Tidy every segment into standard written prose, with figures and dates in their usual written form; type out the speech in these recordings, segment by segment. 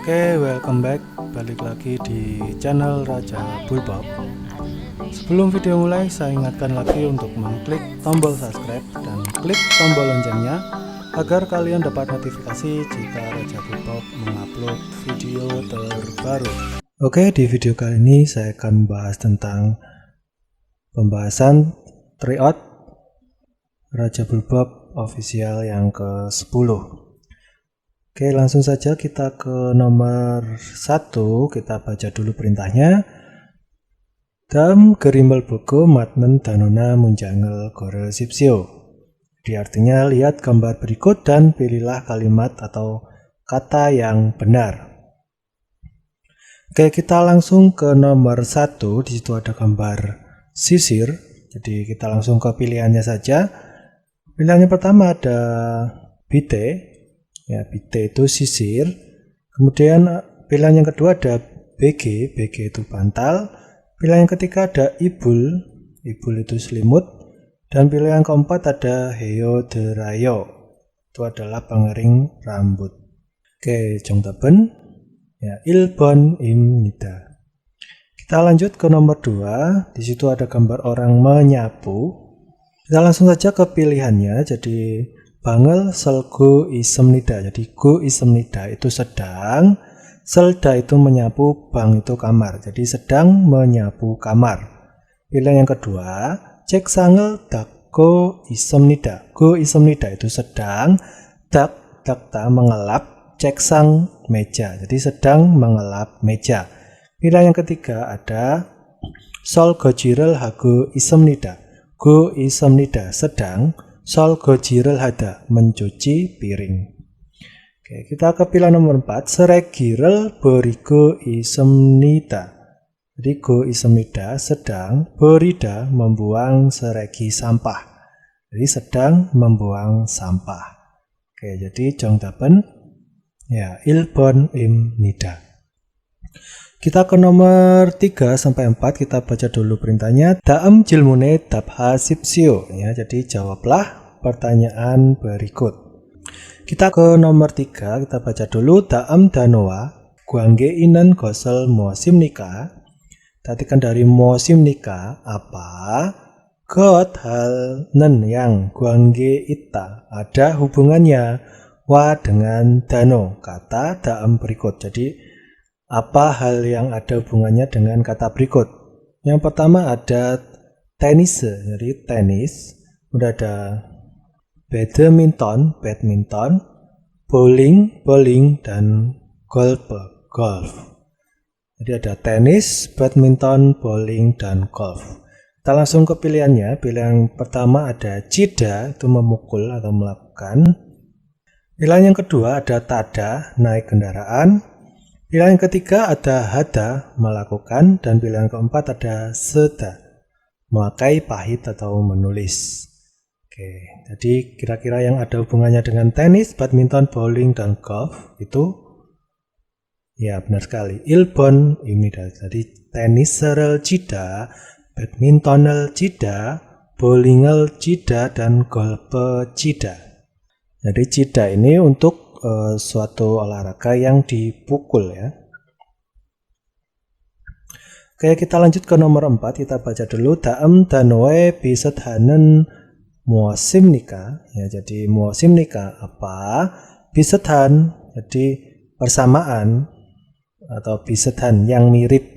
Oke, welcome back. Balik lagi di channel Raja Bulbab. Sebelum video mulai, saya ingatkan lagi untuk mengklik tombol subscribe dan klik tombol loncengnya agar kalian dapat notifikasi jika Raja Bulbab mengupload video terbaru. Oke, di video kali ini saya akan membahas tentang pembahasan tryout Raja Bulbab official yang ke-10. Oke, langsung saja kita ke nomor 1. Kita baca dulu perintahnya. Dam gerimbal bogo matnen danona munjangel gore sipsio. Jadi artinya lihat gambar berikut dan pilihlah kalimat atau kata yang benar. Oke, kita langsung ke nomor 1. Di situ ada gambar sisir. Jadi kita langsung ke pilihannya saja. Pilihan yang pertama ada bite. Ya, bite itu sisir. Kemudian pilihan yang kedua ada BG itu bantal. Pilihan yang ketiga ada ibul itu selimut. Dan pilihan yang keempat ada heoderayo, itu adalah pengering rambut. Oke, 정답은 ya 1번입니다. Kita lanjut ke nomor 2. Di situ ada gambar orang menyapu. Kita langsung saja ke pilihannya. Jadi Bangel selgo isemnida. Jadi go isemnida itu sedang, selda itu menyapu, bang itu kamar. Jadi sedang menyapu kamar. Pilihan yang kedua, cek sangel dak go isemnida. Go isemnida itu sedang, dak dakta mengelap, cek sang meja. Jadi sedang mengelap meja. Pilihan yang ketiga ada sol gojirel hago isemnida. Go isemnida sedang, sol gojirel hada mencuci piring. Oke, kita ke pilihan nomor 4. Seregirel berigo isemnida. Jadi go isemnida sedang, berida membuang seregi sampah. Jadi sedang membuang sampah. Oke, jadi 정답은 ya 1번입니다. Kita ke nomor 3 sampai 4, kita baca dulu perintahnya. Daam jilmune dabhasipsio. Ya, jadi jawablah pertanyaan berikut. Kita ke nomor 3, kita baca dulu. Daam danoa guangge inan gosel mosimnika. Tatikan dari mosimnika apa? Got hal nen yang guangge ita. Ada hubungannya wa dengan dano. Kata daam berikut. Jadi apa hal yang ada hubungannya dengan kata berikut? Yang pertama ada tenis, jadi tenis. Udah ada badminton, bowling, dan golf. Jadi ada tenis, badminton, bowling, dan golf. Kita langsung ke pilihannya. Pilihan pertama ada cida, itu memukul atau melakukan. Pilihan yang kedua ada tada, naik kendaraan. Pilihan yang ketiga ada hada, melakukan, dan pilihan keempat ada seda, memakai pahit atau menulis. Oke, jadi kira-kira yang ada hubungannya dengan tenis, badminton, bowling, dan golf itu ya benar sekali. 1번입니다. Jadi tenis을 cida, badminton을 cida, bowling을 cida, dan golf을 cida. Jadi cida ini untuk suatu olahraga yang dipukul ya. Oke, kita lanjut ke nomor 4. Kita baca dulu. Daam danoe bisethanen muasimnika. Ya, jadi muasimnika apa? Bisethan, jadi persamaan atau bisethan yang mirip.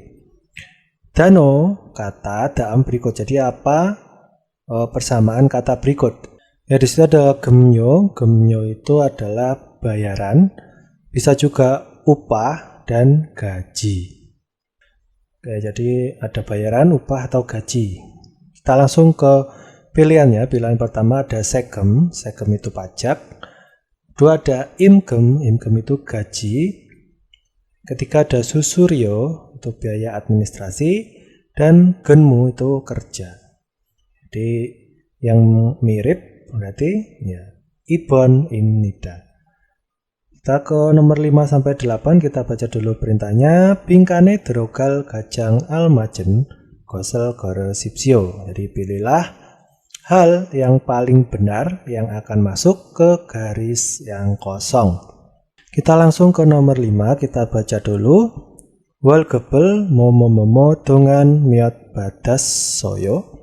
Dano kata daam berikut. Jadi apa persamaan kata berikut? Ya, di situ ada gemyo. Gemyo itu adalah bayaran, bisa juga upah dan gaji. Oke, jadi ada bayaran, upah, atau gaji. Kita langsung ke pilihannya. Pilihan pertama ada segem itu pajak. Kedua ada imgem itu gaji. Ketiga ada susuryo, itu biaya administrasi. Dan genmu itu kerja. Jadi yang mirip berarti ya 1번입니다. Kita ke nomor 5 sampai 8, kita baca dulu perintahnya. Bingkane drogal gajang almajen gosel gore sipsio. Jadi pilihlah hal yang paling benar yang akan masuk ke garis yang kosong. Kita langsung ke nomor 5, kita baca dulu. Wal gebel momo dongan miat badas soyo.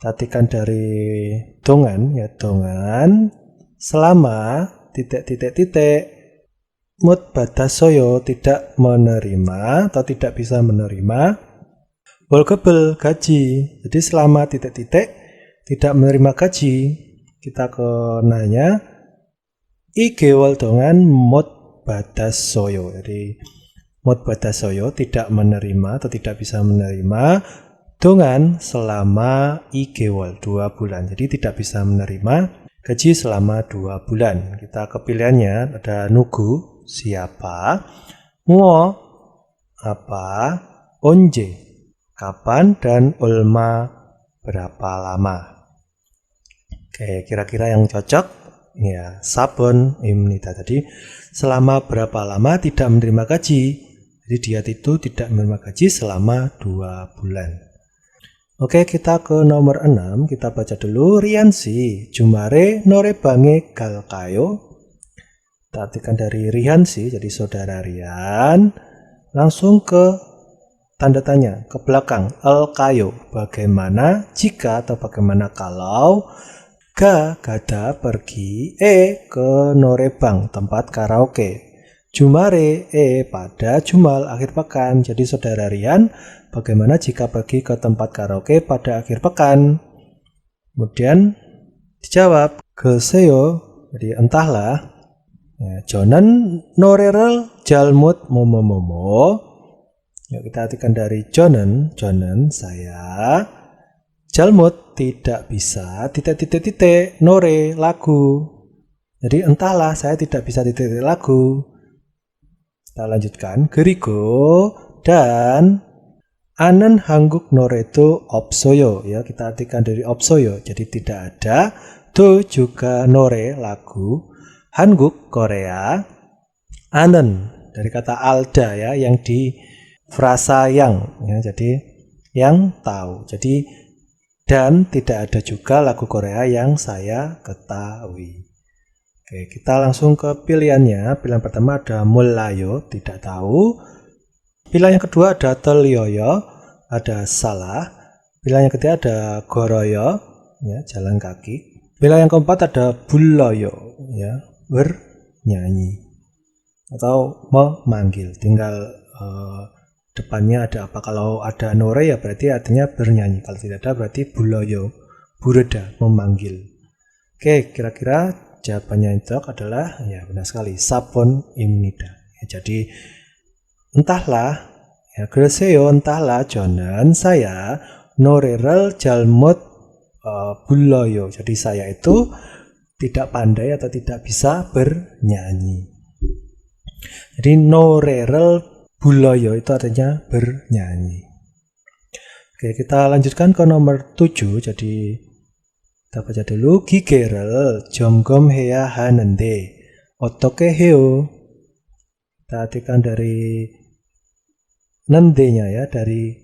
Tatikan dari dongan ya, dongan selama mut badas soyo tidak menerima atau tidak bisa menerima. Wal gebel gaji. Jadi selama tidak menerima gaji, kita ke nanya ige wal dongan mut badas soyo. Jadi mut badas soyo tidak menerima atau tidak bisa menerima dongan selama ige wal 2 bulan. Jadi tidak bisa menerima gaji selama 2 bulan. Kita ke pilihannya ada nugu siapa, muo apa, onje kapan, dan ulma berapa lama. Oke, kira-kira yang cocok ya sabon imnida. Tadi selama berapa lama tidak menerima gaji. Jadi dia itu tidak menerima gaji selama 2 bulan. Oke, kita ke nomor 6. Kita baca dulu. Riansi jumare norebange galkayo. Kita artikan dari Riansi, jadi saudara Rian. Langsung ke tanda tanya, ke belakang. Alkayo, bagaimana jika atau bagaimana kalau. Gada pergi. Ke norebang, tempat karaoke. Jumare pada jumal akhir pekan. Jadi saudara Rian, bagaimana jika pergi ke tempat karaoke pada akhir pekan? Kemudian dijawab geseo, jadi entahlah. Ya, jonen norerel jalmut momo. Ya, kita artikan dari jonen saya. Jalmut tidak bisa nore lagu. Jadi entahlah saya tidak bisa lagu. Kita lanjutkan. Gerigo dan anen hangguk noredo opsoyo. Ya, kita artikan dari opsoyo. Jadi tidak ada. Do juga nore lagu. Hangguk Korea. Anen dari kata alda ya, yang di frasa yang ya, jadi yang tahu. Jadi dan tidak ada juga lagu Korea yang saya ketahui. Oke, kita langsung ke pilihannya. Pilihan pertama ada mulayo, tidak tahu. Pilihan yang kedua ada telyoyo, ada salah. Pilihan yang ketiga ada goroyo, ya, jalan kaki. Pilihan yang keempat ada buloyo, ya, bernyanyi atau memanggil. Tinggal depannya ada apa. Kalau ada nore ya berarti artinya bernyanyi. Kalau tidak ada berarti buloyo, bureda, memanggil. Oke, kira-kira jawabannya itu adalah ya benar sekali sabon imnida. Ya, jadi entahlah ya greseo entahlah jonan saya norerel jalmut buloyo. Jadi saya itu tidak pandai atau tidak bisa bernyanyi. Jadi norerel buloyo itu artinya bernyanyi. Oke, kita lanjutkan ke nomor 7. Jadi kita baca dulu. 기계를 점검해야 하는데 어떻게 해요? Kita artikan dari nendenya ya, dari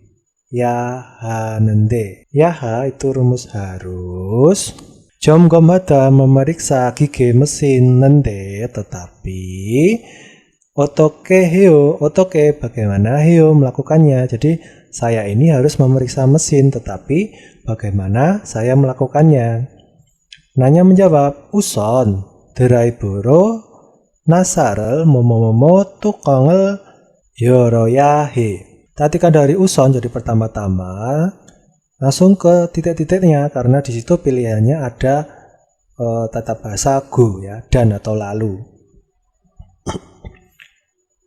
ya ha는데. yaha itu rumus harus. 점검하다 memeriksa gige mesin nende, tetapi 어떻게 해요? 어떻게 bagaimana, 해요 melakukannya. Jadi saya ini harus memeriksa mesin, tetapi bagaimana saya melakukannya? Nanya menjawab, uson 드라이브로 나사를 뭐뭐뭐 뚜껑을 열어야 해. Perhatikan dari uson, jadi pertama-tama langsung ke titik-titiknya, karena di situ pilihannya ada tata bahasa go ya, dan atau lalu.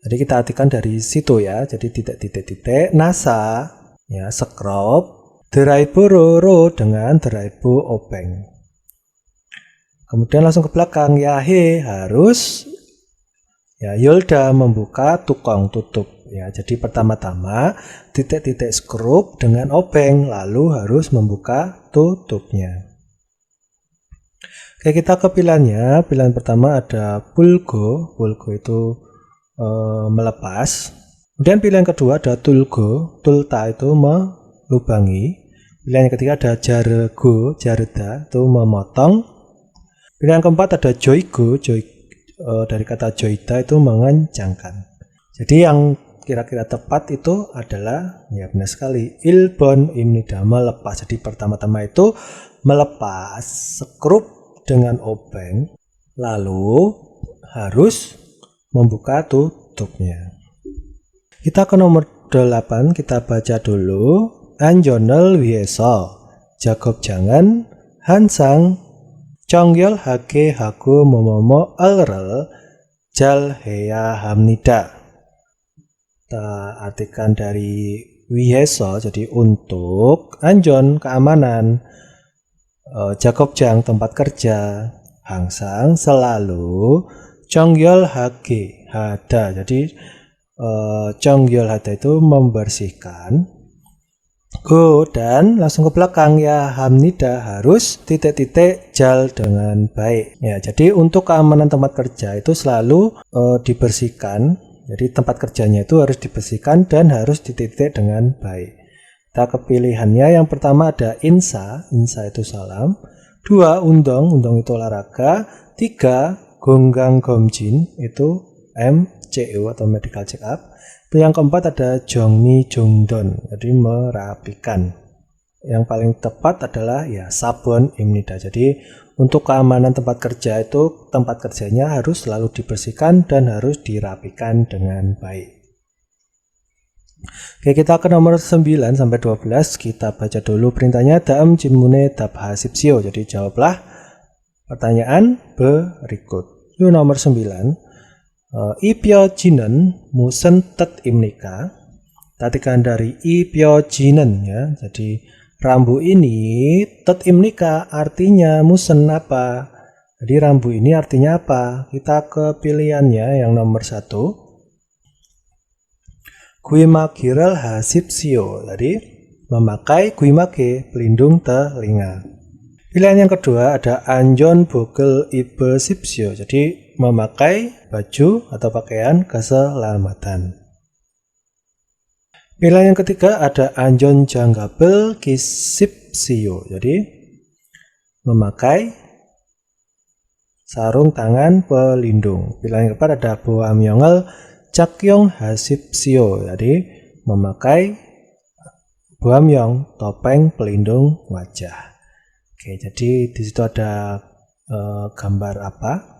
Jadi kita artikan dari situ ya, jadi titik-titik nasa ya, scrub, 드라이브로 dengan drive obeng. Kemudian langsung ke belakang, yahe harus ya, Yolda membuka tukang tutup ya. Jadi pertama-tama titik-titik scrub dengan obeng, lalu harus membuka tutupnya. Oke, kita ke pilihannya. Pilihan pertama ada pulgo itu melepas. Kemudian pilihan kedua ada tulgo, tulta itu melubangi. Pilihan yang ketiga ada jareda itu memotong. Pilihan keempat ada joigo, dari kata joida itu mengencangkan. Jadi yang kira-kira tepat itu adalah, ya benar sekali, ilbon imnida, melepas. Jadi pertama-tama itu melepas skrup dengan obeng, lalu harus membuka tutupnya. Kita ke nomor 8, kita baca dulu. Anjonel 위에서 작업장은 항상 정결하게 하고 뭐뭐뭐 을을 잘 해야 합니다. Kita artikan dari 위에서, jadi untuk, anjon keamanan, 작업장 tempat kerja, 항상 selalu, 정결하게 하다, jadi 정결하다 itu membersihkan. Dan langsung ke belakang, ya hamnida, harus titik-titik jal dengan baik. Ya, jadi untuk keamanan tempat kerja itu selalu dibersihkan. Jadi tempat kerjanya itu harus dibersihkan dan harus titik-titik dengan baik. Kita kepilihannya, yang pertama ada insa itu salam. 2 undong itu olahraga. 3 gonggang gomjin itu MCU atau medical check up. Yang keempat ada jongni jongdon, jadi merapikan. Yang paling tepat adalah ya sabon imnida. Jadi untuk keamanan tempat kerja itu, tempat kerjanya harus selalu dibersihkan dan harus dirapikan dengan baik. Oke, kita ke nomor 9 sampai 12. Kita baca dulu perintahnya. Daam jimune dabhasipsio. Jadi jawablah pertanyaan berikut. Itu nomor 9. Ipyojinen musen 뜻입니까? Tatikan dari ipyojinen, ya. Jadi rambu ini 뜻입니까 artinya musen apa? Jadi rambu ini artinya apa? Kita ke pilihannya yang nomor 1. Guimakiral hasipsio. Jadi memakai guimake, pelindung telinga. Pilihan yang kedua ada anjon bogel ibesipsio. Jadi memakai baju atau pakaian keselamatan. Pilihan yang ketiga ada anjon janggabel kisipsio. Jadi memakai sarung tangan pelindung. Pilihan yang keempat ada boamyongel cakyong hasipsio. Jadi memakai boamyong, topeng pelindung wajah. Oke, jadi di situ ada gambar apa?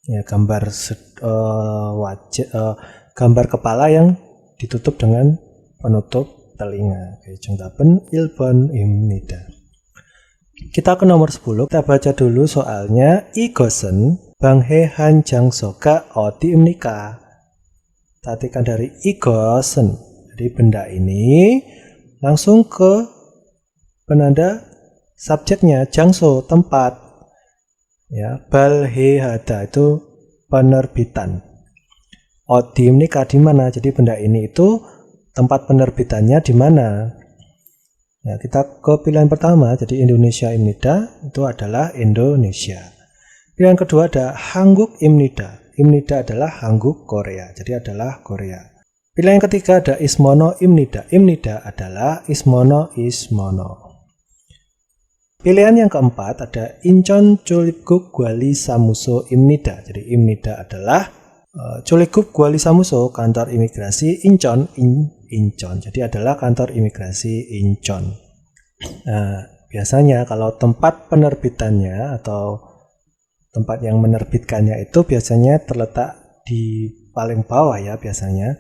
Ya, gambar wajah, gambar kepala yang ditutup dengan penutup telinga. Oke, 정답은 1번 입니다. Kita ke nomor 10. Kita baca dulu soalnya. 이것은 방해한 장소가 어디입니까? Tatikan dari 이것은. Jadi benda ini langsung ke penanda subjeknya, jangso, tempat. Ya, balhehada itu penerbitan. Odimnika di mana? Jadi benda ini itu tempat penerbitannya di mana? Ya, kita ke pilihan pertama. Jadi Indonesia Imnida itu adalah Indonesia. Pilihan kedua ada Hanguk Imnida. Imnida adalah Hanguk Korea. Jadi adalah Korea. Pilihan yang ketiga ada Ismono Imnida. Imnida adalah Ismono. Pilihan yang keempat ada Incheon Chollipguk Gwali Samuso Imnida. Jadi Imnida adalah Chollipguk Gwali Samuso, kantor imigrasi Incheon. Jadi adalah kantor imigrasi Incheon. Nah, biasanya kalau tempat penerbitannya atau tempat yang menerbitkannya itu biasanya terletak di paling bawah ya biasanya.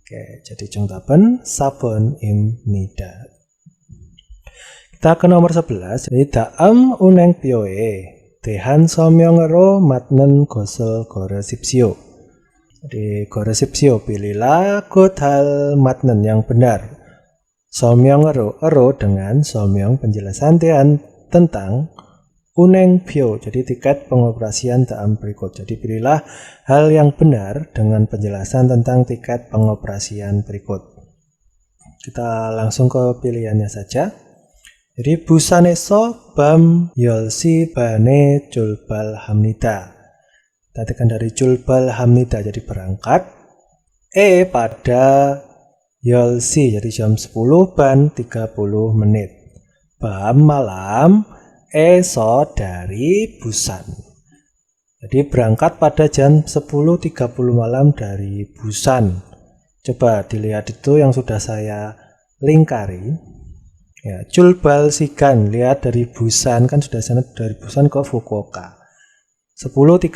Oke, jadi 정답은 4번 입니다. Kita ke nomor 11. Jadi 다음 운행표에 대한 설명으로 맞는 것을 고르십시오. Jadi 고르십시오, pilihlah hal 맞는 yang benar. 설명으로 dengan 설명 penjelasan tentang 운행표, jadi tiket pengoperasian dalam berikut. Jadi pilihlah hal yang benar dengan penjelasan tentang tiket pengoperasian berikut. Kita langsung ke pilihannya saja. Jadi 부산에서 밤 10시 반에 출발합니다. Tatikan dari 출발합니다, jadi berangkat. Pada 10시, jadi jam 10 ban 30 menit. Bam malam. Eso dari Busan. Jadi berangkat pada jam 10.30 malam dari Busan. Coba dilihat itu yang sudah saya lingkari. Ya, Chulbal Shigan, lihat dari Busan, kan sudah sana dari Busan ke Fukuoka. 10.30.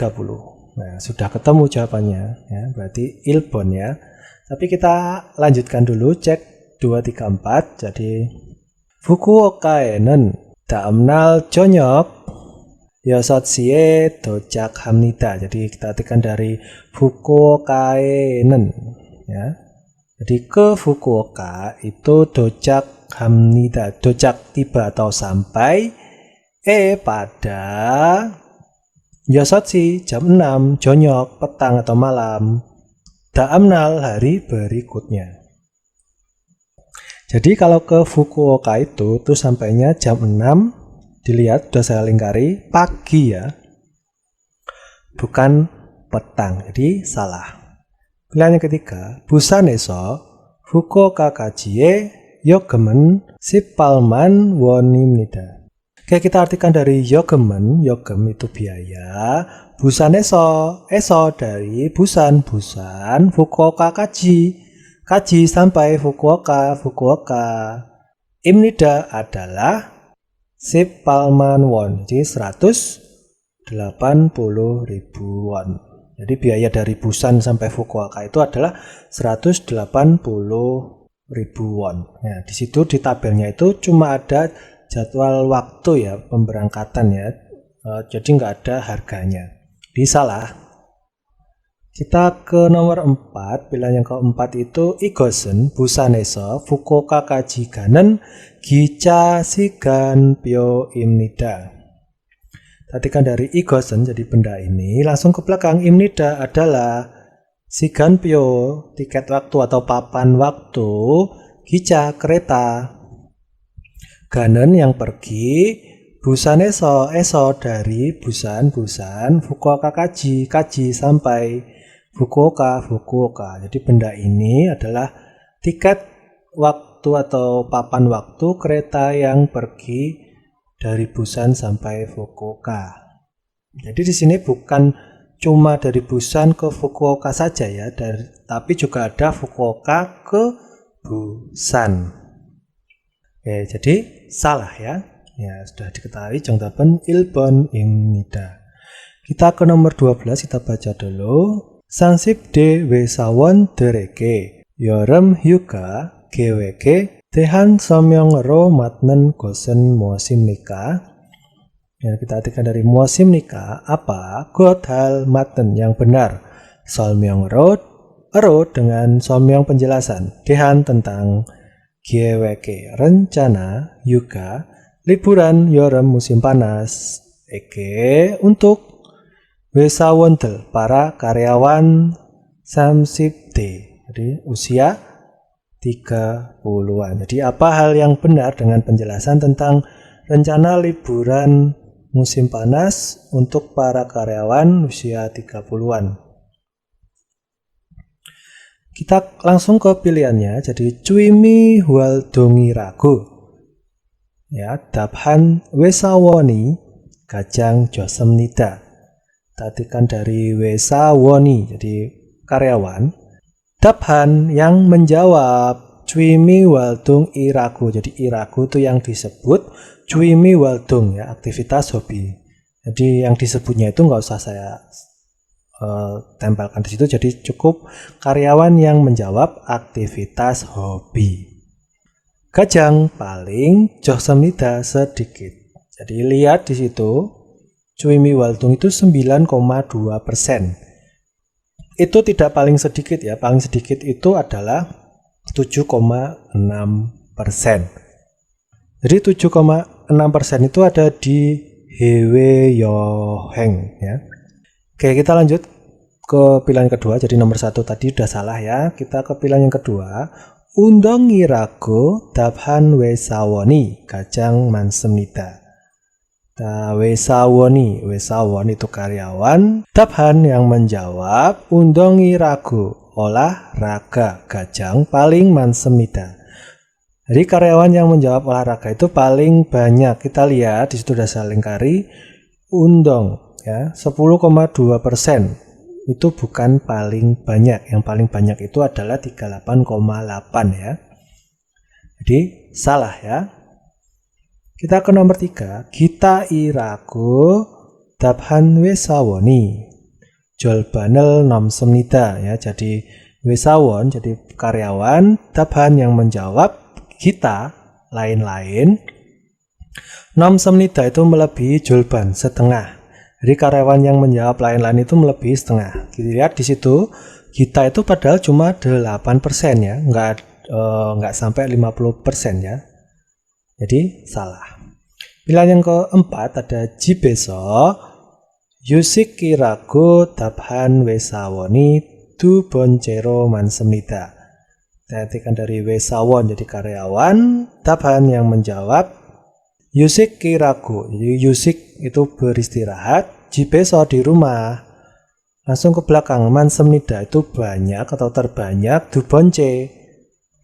Nah, sudah ketemu jawabannya, ya, berarti Ilbon ya. Tapi kita lanjutkan dulu, cek 234. Jadi Fukuoka에는 다음날 저녁 6시에 도착합니다. Jadi kita artikan dari Fukuoka에는, ya. Jadi ke Fukuoka itu dojak합니다. Dojak tiba atau sampai. Pada 6시 jam 6 jonyok petang atau malam. Daamnal hari berikutnya. Jadi kalau ke Fukuoka itu sampainya jam 6. Dilihat sudah saya lingkari pagi ya. Bukan petang. Jadi salah. Pilihan yang ketiga, Busan에서 Fukuoka까지의 요금은 18만 원입니다. Oke, kita artikan dari yogemen, yogem itu biaya, Busan에서, dari Busan, Fukuokakaji, kaji sampai Fukuoka, Imnida adalah 18만 won, jadi 180.000 won. Jadi biaya dari Busan sampai Fukuoka itu adalah 180.000 won. Nah, di situ di tabelnya itu cuma ada jadwal waktu ya, pemberangkatan ya, jadi nggak ada harganya. Jadi salah. Kita ke nomor 4, pilihan yang keempat itu Igosen Busan에서 Fukuoka까지 가는 기차 시간표입니다. Perhatikan dari Igosen, jadi benda ini langsung ke belakang. Imnida adalah 시간표, tiket waktu atau papan waktu, gicha kereta, ganen yang pergi, Busan에서, dari Busan, Fukuokakaji, sampai Fukuoka. Jadi benda ini adalah tiket waktu atau papan waktu kereta yang pergi dari Busan sampai Fukuoka. Jadi di sini bukan cuma dari Busan ke Fukuoka saja ya, tapi juga ada Fukuoka ke Busan. Oke, jadi salah ya. Ya, sudah diketahui 정답은 1번 입니다. Kita ke nomor 12, kita baca dulu. 30대 회사원들에게 여름 휴가 계획에 대한 설명으로 맞는 것은 무엇입니까? Ya, kita artikan dari 무엇입니까? Apa? Good, hal, 맞는, yang benar. 설명으로, dengan 설명 penjelasan. 대한, tentang. 계획에, rencana. 휴가, liburan 여름 musim panas. Eke, untuk. 회사원들, para karyawan 30D, jadi usia 30-an. Jadi apa hal yang benar dengan penjelasan tentang rencana liburan musim panas untuk para karyawan usia 30-an. Kita langsung ke pilihannya. Jadi cuimi 활동이라고, ya, 답한 회사원이 가장 좋습니다. Tadikan dari 회사원이, jadi karyawan. Dabhan, yang menjawab. Cuimi waldung iraku, jadi iraku itu yang disebut. Cuimi waldung, ya, aktivitas hobi. Jadi yang disebutnya itu nggak usah saya tempelkan di situ. Jadi cukup karyawan yang menjawab aktivitas hobi. Gajang paling 좋습니다, sedikit. Jadi lihat di situ. Cuimi waldung itu 9,2%. Itu tidak paling sedikit ya. Paling sedikit itu adalah 7,6%. Jadi 7,6% itu ada di 해외여행 ya. Oke, kita lanjut ke pilihan kedua. Jadi nomor 1 tadi udah salah ya. Kita ke pilihan yang kedua. 운동이라고 답한 회사원이 가장 많습니다. Wesawoni itu karyawan. Dabhan, yang menjawab. 운동이라고, olahraga. Gajang paling 많습니다. Jadi karyawan yang menjawab olahraga itu paling banyak. Kita lihat di situ sudah saya lingkari. Undong, ya, 10,2%. Itu bukan paling banyak. Yang paling banyak itu adalah 38,8 ya. Jadi salah ya. Kita ke nomor 3. Gita iraku dabhan wesawoni jolbanel nomsemnida ya. Jadi wesawon jadi karyawan, dabhan yang menjawab, Gita lain-lain. Nomsemnida itu melebihi jolban setengah. Jadi karyawan yang menjawab lain-lain itu melebihi setengah. Lihat di situ, Gita itu padahal cuma 8% ya, nggak sampai 50% ya. Jadi salah. Pilihan yang keempat ada jibeso yusikiraku dabhan wesawoni du boncero mansemnida. Perhatikan dari wesawon jadi karyawan, dabhan yang menjawab, yusik kiraku. Jadi yusik itu beristirahat, jibeso di rumah. Langsung ke belakang, mansemnida itu banyak atau terbanyak,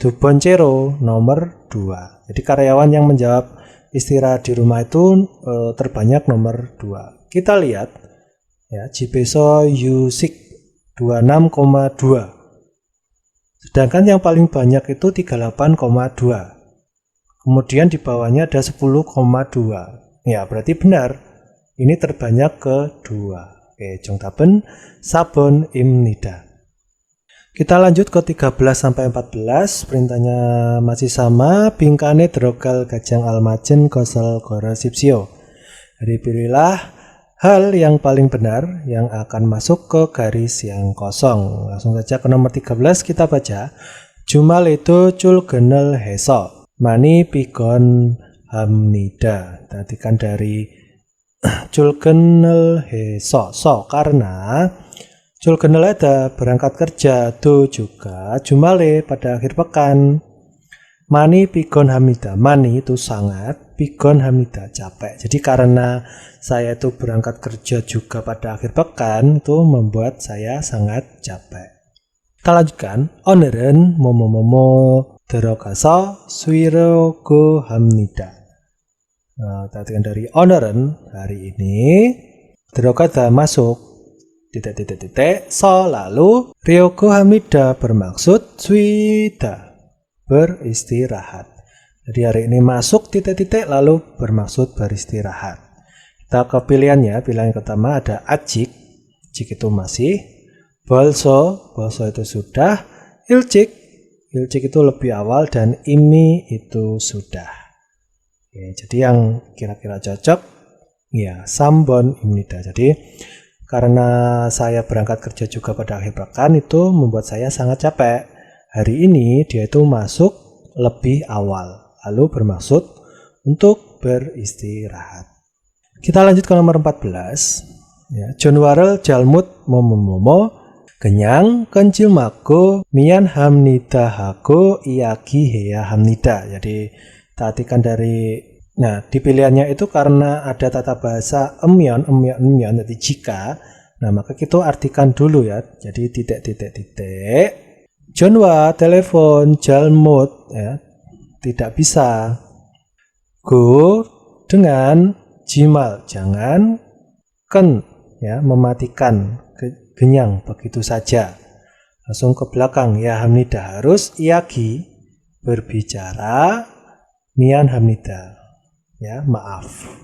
duboncero nomor 2. Jadi karyawan yang menjawab istirahat di rumah itu terbanyak nomor 2. Kita lihat ya, jibeso yusik 26,2. Sedangkan yang paling banyak itu 38,2. Kemudian di bawahnya ada 10,2. Ya, berarti benar. Ini terbanyak kedua. Oke, jongtapen sabon imnida. Kita lanjut ke 13 sampai 14. Perintahnya masih sama. Bingkane drogal gajang almajen kosel gorosipsio. Jadi pilihlah hal yang paling benar yang akan masuk ke garis yang kosong. Langsung saja ke nomor 13 kita baca. Jumal itu cul genel heso. Mani pigon hamnida. Perhatikan dari culgenel heso. So karena culgenel ada berangkat kerja. Tu juga jumale pada akhir pekan. Mani pigon hamnida. Mani itu sangat. Pigon hamnida capek. Jadi karena saya itu berangkat kerja juga pada akhir pekan, itu membuat saya sangat capek. Kita lanjutkan. Oneren momo 들어가서 쉬려고 합니다. Perhatikan dari oneren hari ini 들어가다 masuk titik so lalu ryoku hamida bermaksud swida beristirahat. Jadi hari ini masuk titik lalu bermaksud beristirahat. Kita ke pilihannya. Pilihan yang pertama ada ajik itu masih, bolso itu sudah, ilcik itu lebih awal, dan imi itu sudah. Oke, jadi yang kira-kira cocok ya sambon imnida. Jadi karena saya berangkat kerja juga pada akhir pekan, itu membuat saya sangat capek. Hari ini dia itu masuk lebih awal, lalu bermaksud untuk beristirahat. Kita lanjut ke nomor 14. Ya, Jonwarel jalmut momo kenyang kencil mako mian hamnida hako iaki heya hamnida. Jadi perhatikan dari di pilihannya itu karena ada tata bahasa emyon jadi jika. Nah, maka kita artikan dulu ya. Jadi titik. Jonwa telepon jalmut ya. Tidak bisa. Go dengan jimal, jangan ken ya, mematikan kenyang begitu saja. Langsung ke belakang ya, hamnida harus iaki berbicara, mian hamnida ya, maaf.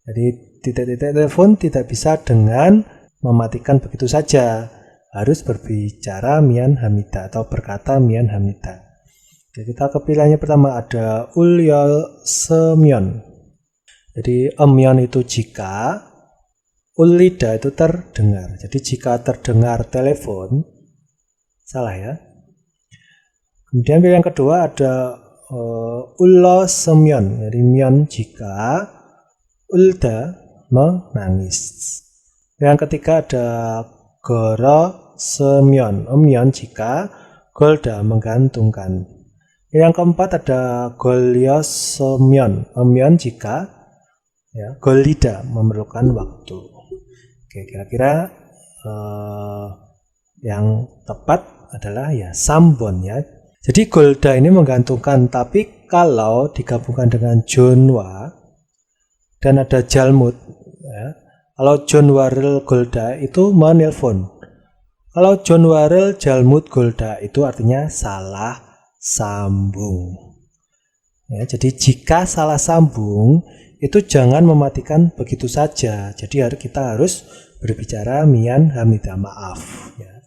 Jadi titik telepon tidak bisa dengan mematikan begitu saja, harus berbicara mian hamnida atau berkata mian hamnida. Jadi kita ke pilihannya pertama ada ulyol semyon. Jadi emyon itu jika, ulida itu terdengar. Jadi jika terdengar telepon, salah ya. Kemudian pilihan kedua ada ullo semyon. Jadi myon jika, ulda menangis. Yang ketiga ada goro semyon. Emyon jika, golda menggantungkan. Yang keempat ada golyos semyon. Emyon jika, ya, golida memerlukan waktu. Oke, kira-kira yang tepat adalah ya sambon ya. Jadi golda ini menggantungkan, tapi kalau digabungkan dengan jonwa dan ada jalmut ya, Kalau John Warrell Golda itu menelpon. Kalau John Warrell Jalmut Golda itu artinya salah sambung. Ya, jadi jika salah sambung itu jangan mematikan begitu saja. Jadi kita harus berbicara mian hamnida, maaf. Ya.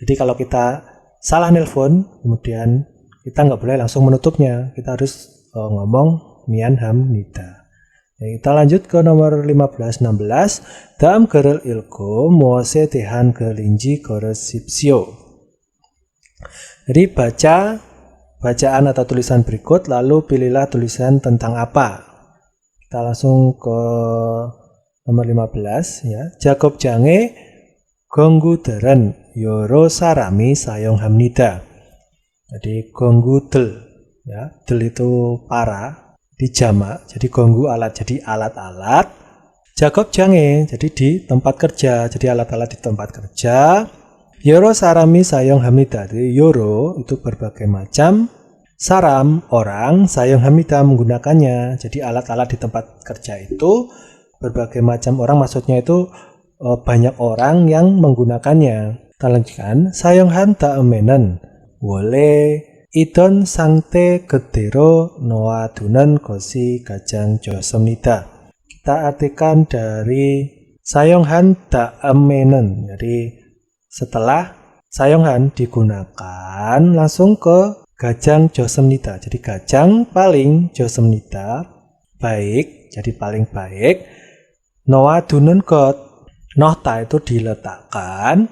Jadi kalau kita salah nelpon, kemudian kita nggak boleh langsung menutupnya. Kita harus ngomong mian hamnida. Ya, kita lanjut ke nomor 15-16. Daam gerel ilko moose tehan gelinji goresipsio. Jadi bacaan atau tulisan berikut, lalu pilihlah tulisan tentang apa. Kita langsung ke nomor 15 ya. Jakob jange gonggu deren yoro sarami sayong hamnida. Jadi gonggu del ya, del itu para, dijamak, jadi gonggu alat, jadi alat-alat. Jakob jange, jadi di tempat kerja, jadi alat-alat di tempat kerja. Yoro sarami sayong hamnida, jadi yoro itu berbagai macam, saram orang, sayong hamnida menggunakannya. Jadi alat-alat di tempat kerja itu berbagai macam orang, maksudnya itu banyak orang yang menggunakannya. Kita lanjutkan, sayong han daemenen wole idon sangte gedero noa dunen gosi gajang josemnida. Kita artikan dari sayonghan daemenen. Jadi setelah sayonghan digunakan langsung ke gajang josemnida. Jadi gajang paling, josemnida baik, jadi paling baik. Noa dunen got, nohta itu diletakkan.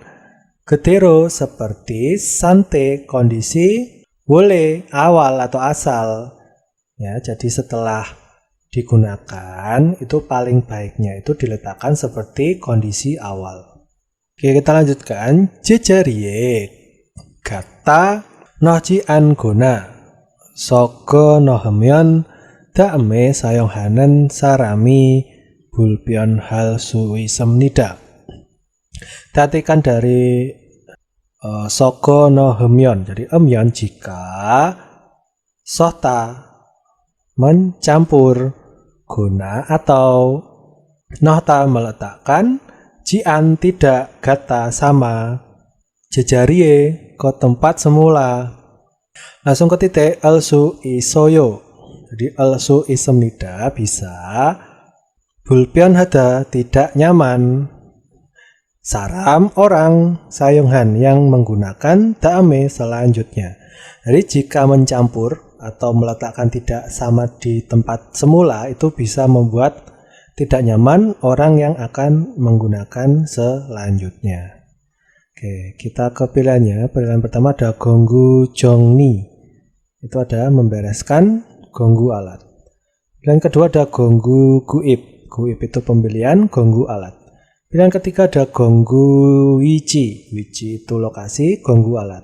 Gedero seperti, sante kondisi, boleh awal atau asal ya. Jadi setelah digunakan itu paling baiknya itu diletakkan seperti kondisi awal. Oke, kita lanjutkan. Jejarie gata noji angona sogo nohemyon daeme sayonghanen sarami bulpion hal suwi semnida. Tatikan dari sogo no hemyon. Jadi emyon jika, sohta mencampur, guna atau, nohta meletakkan, jian tidak, gata sama, jejarie ke tempat semula. Langsung ke titik elsu isoyo. Jadi elsu isemnida bisa, bulpion hada tidak nyaman, saram orang, sayonghan yang menggunakan, daame selanjutnya. Jadi jika mencampur atau meletakkan tidak sama di tempat semula itu bisa membuat tidak nyaman orang yang akan menggunakan selanjutnya. Oke, kita ke pilihannya. Pilihan pertama ada gonggu jongni. Itu ada membereskan, gonggu alat. Pilihan kedua ada gonggu guib. Guib itu pembelian, gonggu alat. Pilihan ketiga ada gonggu wici. Wici itu lokasi, gonggu alat.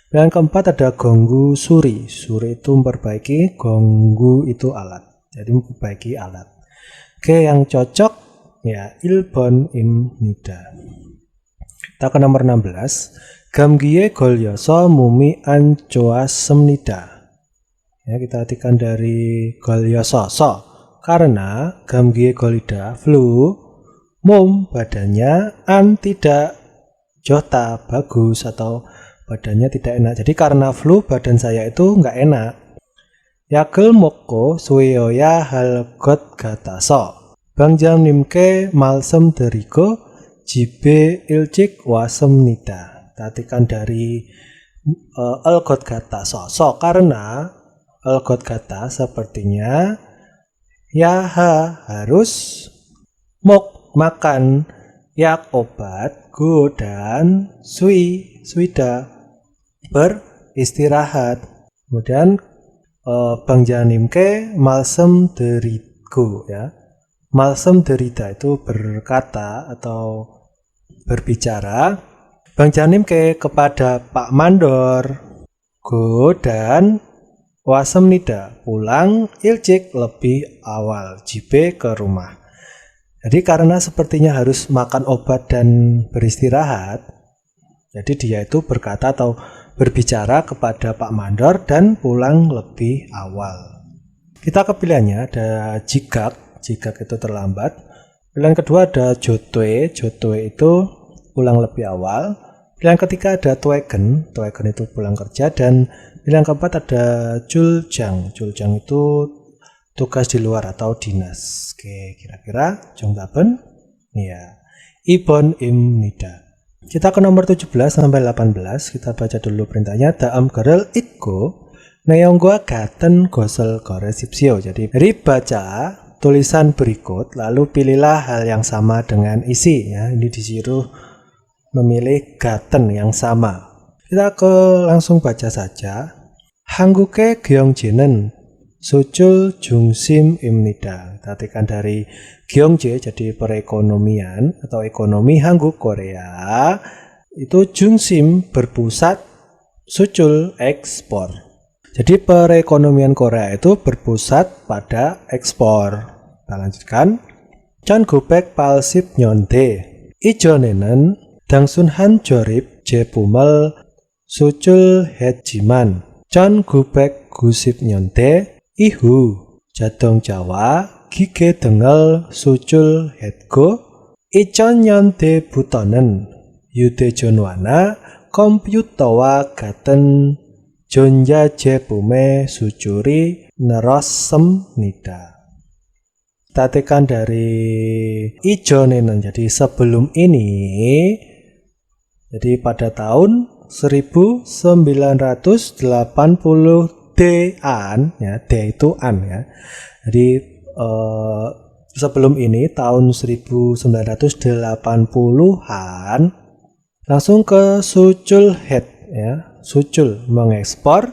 Pilihan keempat ada gonggu suri. Suri itu memperbaiki, gonggu itu alat. Jadi memperbaiki alat. Oke, yang cocok ya ilbon imnida. Kita ke nomor 16. Gamgiye golyoso mumi ancoa semnida. Ya, kita artikan dari golyoso. Karena gamgiye golida flu, mum badannya, an tidak, jota bagus atau badannya tidak enak. Jadi karena flu badan saya itu nggak enak. Yakel moko suyoya halgot gataso. Bang jam nimke malsem derigo jibe ilcik wasem nida. Tatikan dari elgot gataso. Karena elgot gata sepertinya yaha harus mok makan, yak obat, go dan swida beristirahat. Kemudian bang janimke malsem derigo ya. Malsem derida itu berkata atau berbicara. Bang janimke kepada Pak Mandor, go dan wasem nida pulang ilcik lebih awal, jibe ke rumah. Jadi karena sepertinya harus makan obat dan beristirahat, jadi dia itu berkata atau berbicara kepada Pak Mandor dan pulang lebih awal. Kita ke pilihannya ada jigak itu terlambat. Pilihan kedua ada Jotwe. Jotwe itu pulang lebih awal. Pilihan ketiga ada Twegen. Twegen itu pulang kerja. Dan pilihan keempat ada Juljang. Juljang itu tugas di luar atau dinas. Oke, kira-kira 정답은 ya Ibon Imnida. Kita ke nomor 17 sampai 18. Kita baca dulu perintahnya. Daam gerel itku 내용과 같은 것을 고르십시오. Jadi baca tulisan berikut lalu pilihlah hal yang sama dengan isi ya. Ini disuruh memilih 같은 yang sama. Kita langsung baca saja. 한국의 경제는 수출 중심입니다. Perhatikan dari 경제 jadi perekonomian atau ekonomi Hanguk Korea itu 중심 berpusat, sucul ekspor. Jadi perekonomian Korea itu berpusat pada ekspor. Kita lanjutkan. 1980년대 이전에는 단순한 조립 제품을 수출했지만 1990년대 이후 자동차와 기계 등을 수출했고 2000년대부터는 휴대전화나 컴퓨터와 같은 전자제품의 수출이 늘었습니다. Perhatikan dari ijone는 jadi sebelum ini. Jadi pada tahun 1980-an ya, D itu an ya. Jadi sebelum ini tahun 1980-an langsung ke 수출했 ya. Sucul mengekspor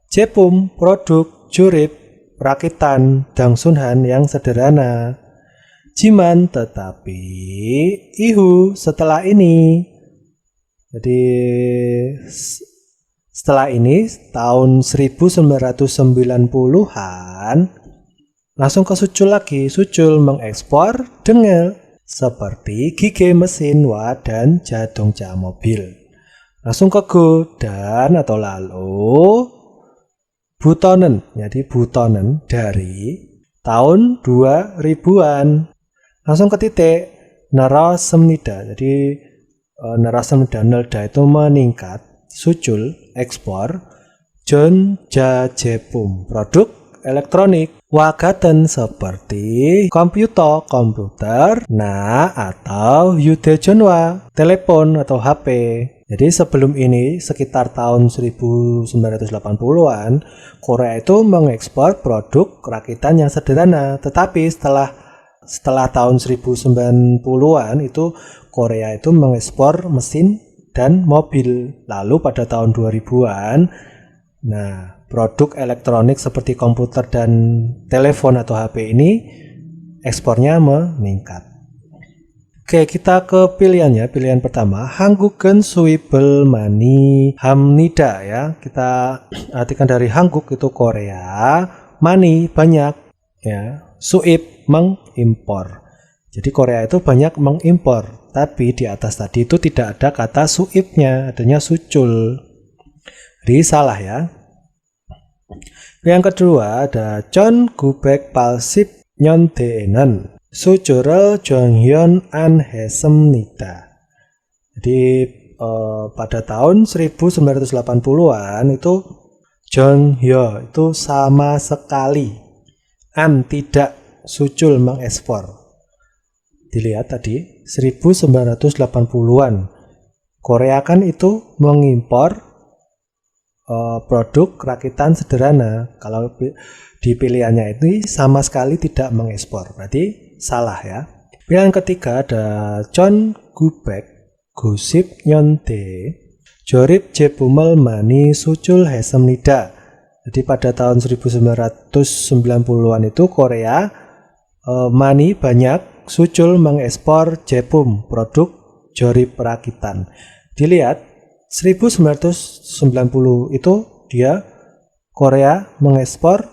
제품 produk jurip rakitan dangsunhan yang sederhana. Jiman tetapi ihu setelah ini. Jadi setelah ini tahun 1990-an langsung ke sucul lagi. Sucul mengekspor dengan seperti gige mesin wa dan 자동차 mobil. Langsung ke go dan atau lalu butonen. Jadi butonen dari tahun 2000-an. Langsung ke titik narasembida. Jadi narasembida nelda itu meningkat. Sucul ekspor 전자제품 produk elektronik. Wagaten seperti komputer, nah atau 휴대전화, telepon atau HP. Jadi sebelum ini sekitar tahun 1980-an Korea itu mengekspor produk rakitan yang sederhana. Tetapi setelah tahun 1990-an itu Korea itu mengekspor mesin dan mobil. Lalu pada tahun 2000-an nah produk elektronik seperti komputer dan telepon atau HP ini ekspornya meningkat. Oke, kita ke pilihannya. Pilihan pertama, 한국은 수입을 많이 합니다 ya. Kita artikan dari 한국 itu Korea, 많이 banyak ya. 수입 mengimpor. Jadi Korea itu banyak mengimpor, tapi di atas tadi itu tidak ada kata suibnya, adanya sucul. Jadi salah ya. Yang kedua ada 전구백팔십년대에는 수출을 종료했습니다. Jadi pada tahun 1980-an itu 종료 itu sama sekali, tidak sucul mengekspor. Dilihat tadi 1980-an Korea kan itu mengimpor produk rakitan sederhana. Kalau di pilihannya itu sama sekali tidak mengekspor, berarti salah ya. Pilihan ketiga ada 전구백구십년대 조립 제품을 많이 수출했습니다. Jadi pada tahun 1990-an itu Korea 많이 banyak sucul mengekspor 제품 produk jorip rakitan. Dilihat 1990 itu dia Korea mengekspor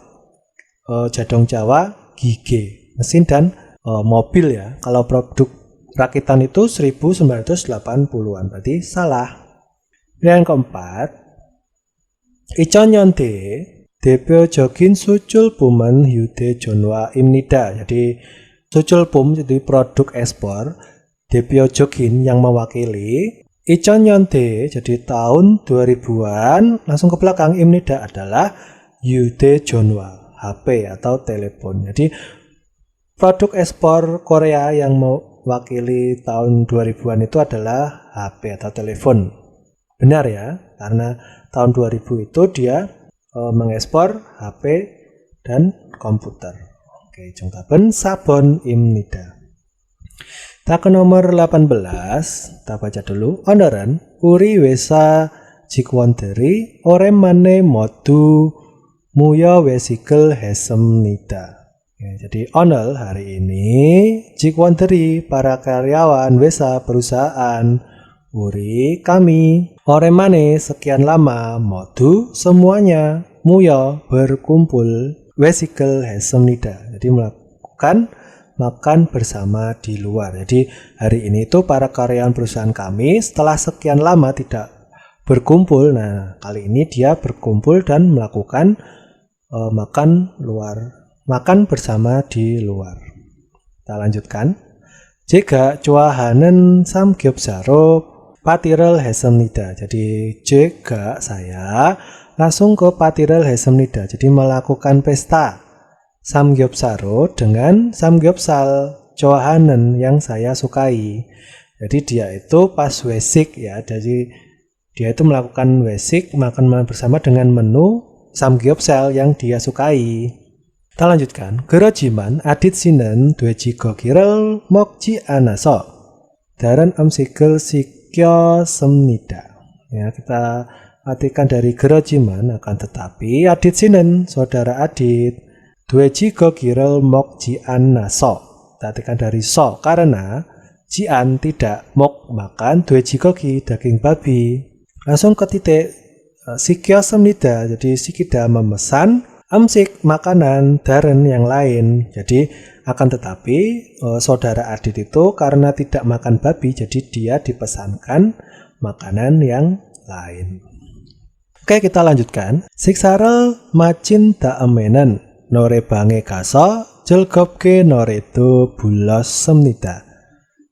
자동차와 기계 mesin dan mobil ya. Kalau produk rakitan itu 1980-an, berarti salah. Yang keempat, 2000년대 대표적인 수출품은 휴대전화입니다. Jadi Suculpum jadi produk ekspor, Depiojogin yang mewakili, Ichonyonde jadi tahun 2000-an, langsung ke belakang Imnida adalah Yude Jonwa, HP atau telepon. Jadi produk ekspor Korea yang mewakili tahun 2000-an itu adalah HP atau telepon. Benar ya, karena tahun 2000 itu dia mengekspor HP dan komputer. Oke, jungkapan sabon Imnida. Tak ke nomor 18, kita baca dulu. Onoren, uri wesa jikwonderi, orem mane modu muya wesikel hesemnida. Ya, jadi onol hari ini, jikwonderi para karyawan wesa perusahaan, uri kami, orem mane sekian lama, modu semuanya, muya berkumpul, wesikel hesemnida. Jadi melakukan makan bersama di luar. Jadi hari ini itu para karyawan perusahaan kami setelah sekian lama tidak berkumpul. Nah, kali ini dia berkumpul dan melakukan makan bersama di luar. Kita lanjutkan. Jika cuahanen samgyeopsaro patirel hesemnida. Jadi jika saya langsung ke patirel hesemnida. Jadi melakukan pesta samgyeopsaro dengan samgyeopsal Chohanen yang saya sukai. Jadi dia itu pas wesik ya. Jadi dia itu melakukan wesik, makan bersama dengan menu samgyeopsal yang dia sukai. Kita lanjutkan. Gerojiman adit sinen dweji gokirel mokji anaso daran amsikel sikyo semnida. Ya, kita artikan dari gerojiman akan tetapi adit sinen saudara adit Dweji gokirel mok jian naso. Artikan dari so karena jian tidak mok makan dweji goki daging babi. Langsung ke titik sikyo semnida. Jadi sikida memesan amsik makanan daren yang lain. Jadi akan tetapi saudara adit itu karena tidak makan babi jadi dia dipesankan makanan yang lain. Oke, kita lanjutkan. Siksarel macin daemenen norebange kaso jelgopke noredo bulos semnida.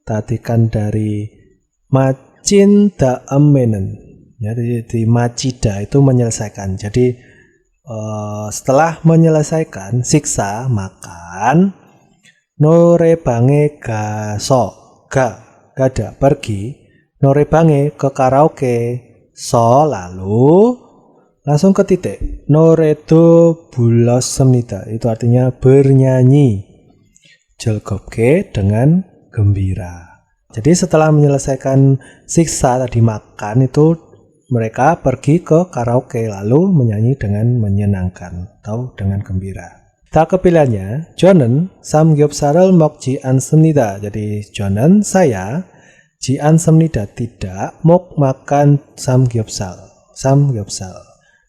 Tatikan dari macin daemenen. Jadi macida itu menyelesaikan. Jadi setelah menyelesaikan siksa makan, norebange gaso gada pergi, norebange ke karaoke so lalu langsung ke titik. Noredo bulos semnida. Itu artinya bernyanyi. Jelgopke dengan gembira. Jadi setelah menyelesaikan siksa tadi makan itu mereka pergi ke karaoke lalu menyanyi dengan menyenangkan atau dengan gembira. Tak kepilihannya Jonen samgyeopsarel mok jian semnida. Jadi Jonen saya jian semnida tidak mok makan samgyeopsal.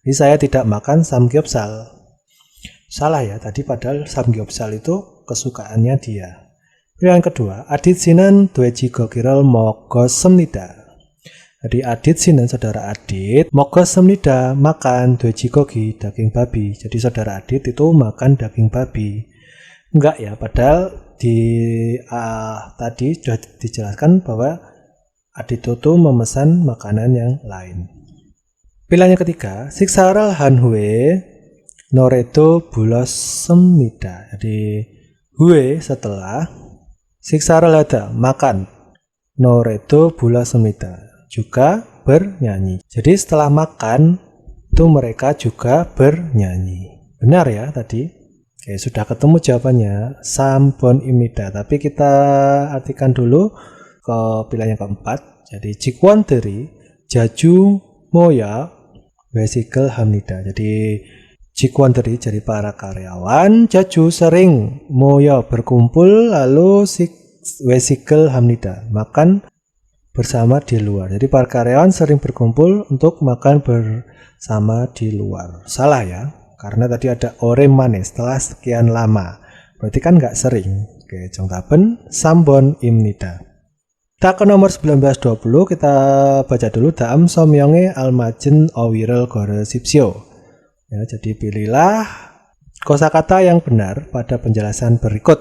Jadi saya tidak makan samgyeopsal. Salah ya, tadi padahal samgyeopsal itu kesukaannya dia. Pilihan kedua, adit sinan dweji gokirel mogos semnida. Jadi adit sinan saudara adit, mogos semnida makan dweji gogi daging babi. Jadi saudara adit itu makan daging babi. Enggak ya, padahal tadi sudah dijelaskan bahwa adit itu memesan makanan yang lain. Pilihan yang ketiga, siksarel hanhue noredo bulos semnida. Jadi hue setelah siksarel ada makan, noredo bulos semnida juga bernyanyi. Jadi setelah makan itu mereka juga bernyanyi. Benar ya tadi? Oke, sudah ketemu jawabannya. Sambon imnida. Tapi kita artikan dulu ke pilihan yang keempat. Jadi jikwonderi jaju moya wesikel hamnida. Jadi jikwonderi jadi para karyawan, jaju sering moya berkumpul lalu wesikel hamnida makan bersama di luar. Jadi para karyawan sering berkumpul untuk makan bersama di luar. Salah ya, karena tadi ada ore mane setelah sekian lama. Berarti kan nggak sering. Oke, jongtapen sambon imnida. Tak ke nomor 19-20 kita baca dulu daam somyonge almajen owirel gore sipsyo. Ya, jadi pilihlah kosakata yang benar pada penjelasan berikut.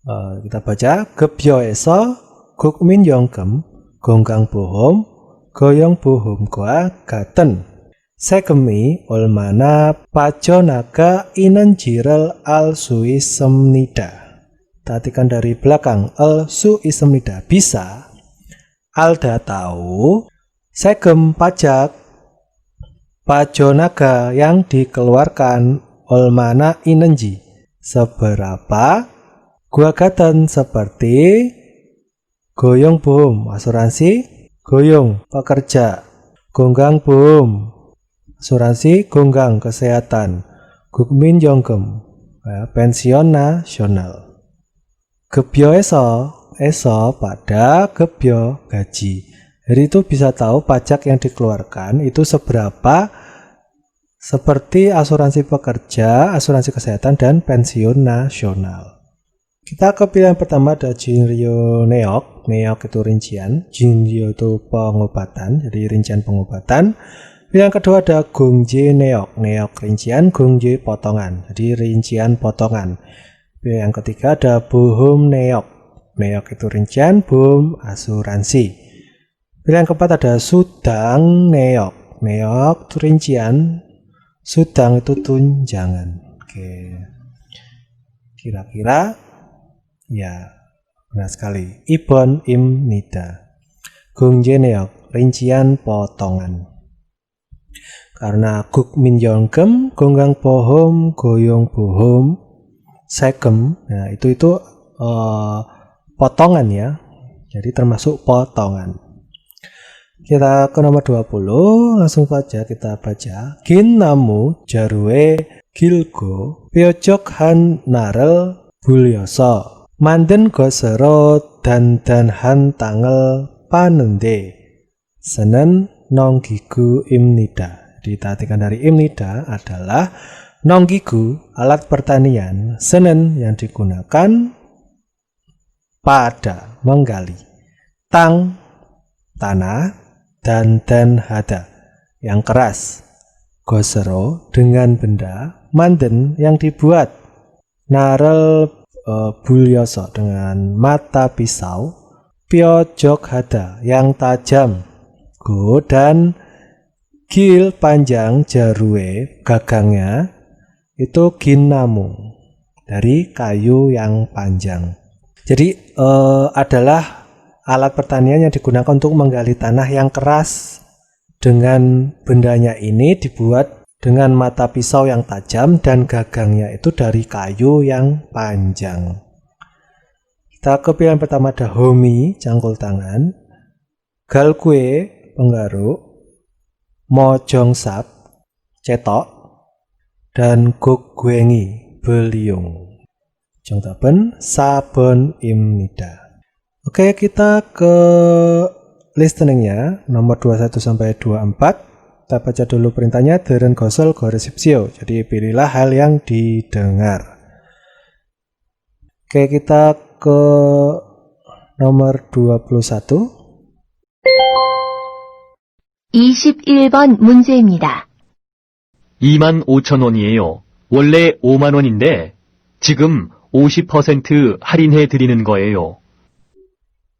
Kita baca gebyo에서 국민연금, 건강보험, 고용보험과 같은 세금이 얼마나 빠져나가 있는지를 알 수 있습니다. Perhatikan dari belakang al su ismida, bisa Alda tahu segem pajak pajonaga yang dikeluarkan olmana inenji seberapa guagatan seperti goyong boom asuransi goyong pekerja, gonggang boom asuransi gonggang kesehatan, 국민 연금 pensiun nasional. Gebyo에서 pada gebyo gaji. Jadi itu bisa tahu pajak yang dikeluarkan itu seberapa seperti asuransi pekerja, asuransi kesehatan, dan pensiun nasional. Kita ke pilihan pertama ada Jinryo Neok. Neok itu rincian, Jinryo itu pengobatan, jadi rincian pengobatan. Pilihan kedua ada Gongje Neok. Neok rincian, Gongje potongan, jadi rincian potongan. Pilihan ketiga ada Bohom Neok. Neok itu rincian, boom asuransi. Pilihan keempat ada Sudang Neok. Neok itu rincian, Sudang itu tunjangan. Oke. Kira-kira ya benar sekali. Ibon im nida. Gongje Neok rincian potongan. Karena 국민연금, 건강보험, 고용보험, 세금, nah itu potongan ya. Jadi termasuk potongan. Kita ke nomor 20, langsung saja kita baca. Ginnamu jarwe gilgo pyojok han narel bulyoso manden gosero dan tangel panende senen nonggigu imnida. Ditatikan dari imnida adalah nonggigu alat pertanian, senen yang digunakan pada menggali, tang tanah, dan hada yang keras, gosero dengan benda, manden yang dibuat, narel bulyoso dengan mata pisau, pyojok hada yang tajam, go dan gil panjang jarwe gagangnya itu ginnamu dari kayu yang panjang. Jadi adalah alat pertanian yang digunakan untuk menggali tanah yang keras. Dengan bendanya ini dibuat dengan mata pisau yang tajam dan gagangnya itu dari kayu yang panjang. Kita ke pilihan pertama ada homi, cangkul tangan, galkue, penggaruk, mojongsap, cetok, dan gogguengi, beliung. Jongtaben sabon imnida. Oke, kita ke listeningnya nomor 21 sampai 24. Kita baca dulu perintahnya deren gosol goresipsio. Jadi pilihlah hal yang didengar. Oke, kita ke nomor 21. 21번 문제입니다. 25,000원이에요. 원래 5만원인데 지금 50% 할인해 드리는 거예요.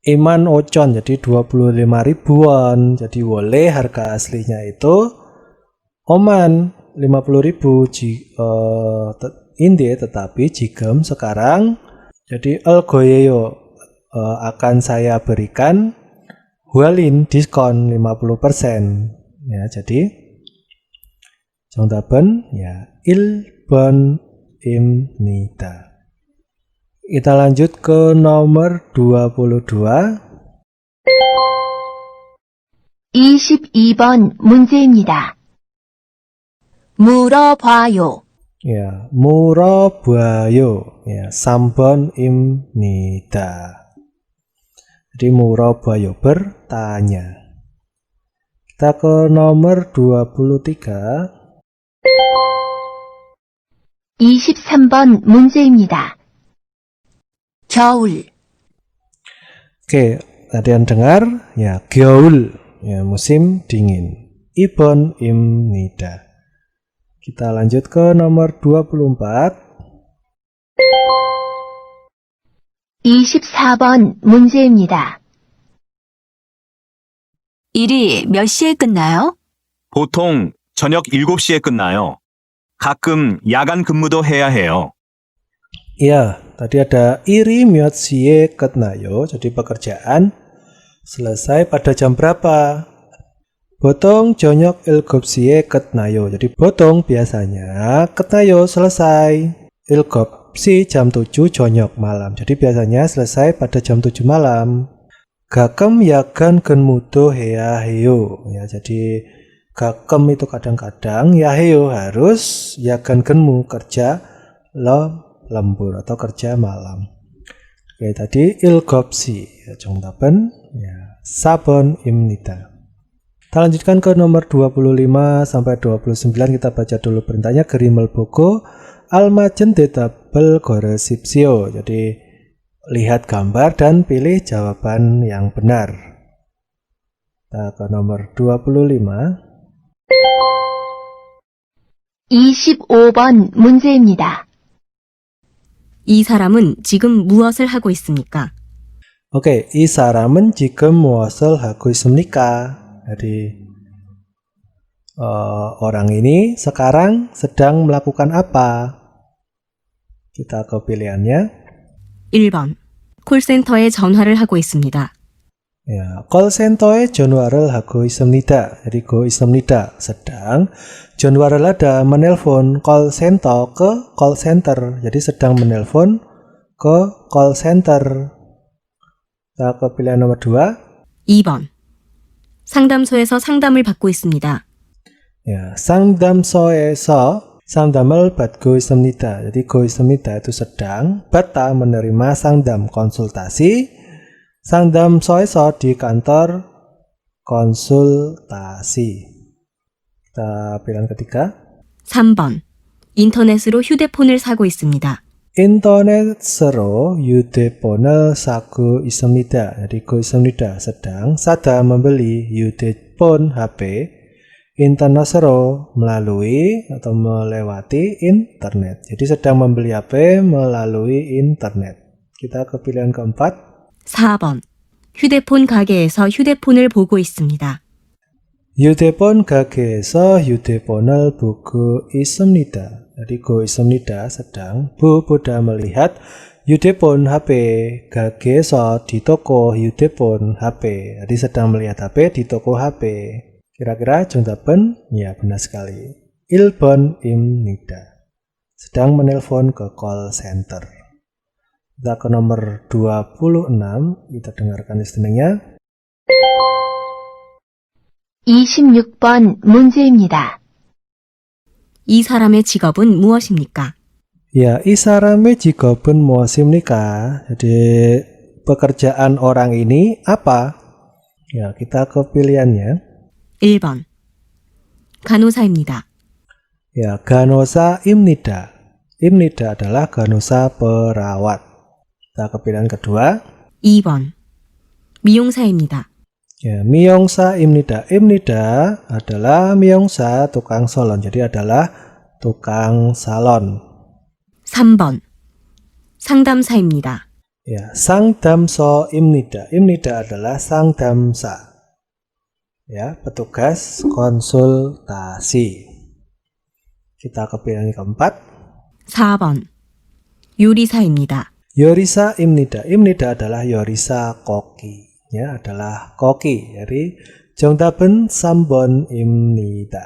Iman ocon jadi 25.000 won. Jadi boleh harga aslinya itu oman 50.000 inde, tetapi jigem sekarang jadi elgoyeyo akan saya berikan hualin diskon 50%. Ya, jadi 정답은 ya 1번 imnida. Kita lanjut ke nomor 22. 22번 문제입니다. 물어봐요. Ya, 물어봐요. Ya, 3번 imnida. Jadi 물어봐요, bertanya. Kita ke nomor 23. 23번 문제입니다. 겨울. Oke, tadi yang dengar ya 겨울, ya musim dingin. Ibon imnida. Kita lanjut ke nomor 24. 24번 문제입니다. 일이 몇 시에 끝나요? 보통 저녁 7시에 끝나요. 가끔 야간 근무도 해야 해요. Ya, tadi ada iri miotsie ketnayo, jadi pekerjaan selesai pada jam berapa? Botong jonyok ilgopsie ketnayo, jadi botong biasanya ketnayo selesai. Ilgopsi jam 7 jonyok malam, jadi biasanya selesai pada jam 7 malam. Gakem yagan genmudo hea heo, ya jadi gakem itu kadang-kadang, ya heo harus, yagan genmu kerja lo lembur atau kerja malam. Oke, tadi ilgopsi ya, 정답은 ya 4번입니다. Kita lanjutkan ke nomor 25 sampai 29. Kita baca dulu perintahnya. 그림을 보고 알맞은 대답을 고르십시오. Jadi lihat gambar dan pilih jawaban yang benar. Kita ke nomor 25. 25번 문제입니다. 이 사람은 지금 무엇을 하고 있습니까? Oke, 이 사람은 지금 무엇을 하고 있습니까? Jadi orang ini sekarang sedang melakukan apa? Kita ke pilihannya. 1번. 콜센터에 전화를 하고 있습니다. Ya, call센터에 전화를 하고 있습니다. Jadi go 있습니다. sedang. 전화를 하다 menelpon call center ke call center. Jadi sedang menelpon ke call center. Kita ke pilihan nomor 2. 2번. 상담소에서 상담을 받고 있습니다. Ya, 상담소에서 상담을 받고 있습니다. Jadi go 있습니다 itu sedang, 받다 menerima 상담 konsultasi. 상담소에서 di kantor konsultasi. Kita pilihan ketiga. 3번. 인터넷으로 휴대폰을 사고 있습니다. 인터넷으로 휴대폰을 사고 있습니다. Jadi go 있습니다. sedang, 사다 membeli 휴대폰 HP. Internet으로 melalui atau melewati internet. Jadi sedang membeli HP melalui internet. Kita ke pilihan keempat. 4번. 휴대폰 가게에서 휴대폰을 보고 있습니다. 휴대폰 가게에서 휴대폰을 보고 있습니다. Jadi go 있습니다. sedang, 보다 melihat, 휴대폰 HP 가게에서 di toko 휴대폰 HP. Jadi sedang melihat HP di toko HP. Kira-kira 정답은? Ya, benar sekali. 1번입니다. sedang menelpon ke call center. Kita ke nomor 26. Kita dengarkan listeningnya. 26번 문제입니다. 이 사람의 직업은 무엇입니까? Ya, 이 사람의 직업은 무엇입니까? Jadi pekerjaan orang ini apa? Ya, kita ke pilihannya. 1번. 간호사입니다. Ya, 간호사입니다. 입니다 adalah 간호사 perawat. Kita ke pilihan kedua. 2번. 미용사입니다. Ya, 미용사입니다. 입니다 adalah 미용사 tukang salon. Jadi adalah tukang salon. 3번. 상담사입니다. Ya, 상담소입니다. 입니다 adalah 상담사. Ya, petugas konsultasi. Kita ke pilihan keempat. 4번. 요리사입니다. 요리사입니다. 입니다 adalah 요리사 koki. Ya, adalah koki. Jadi 정답은 3번입니다.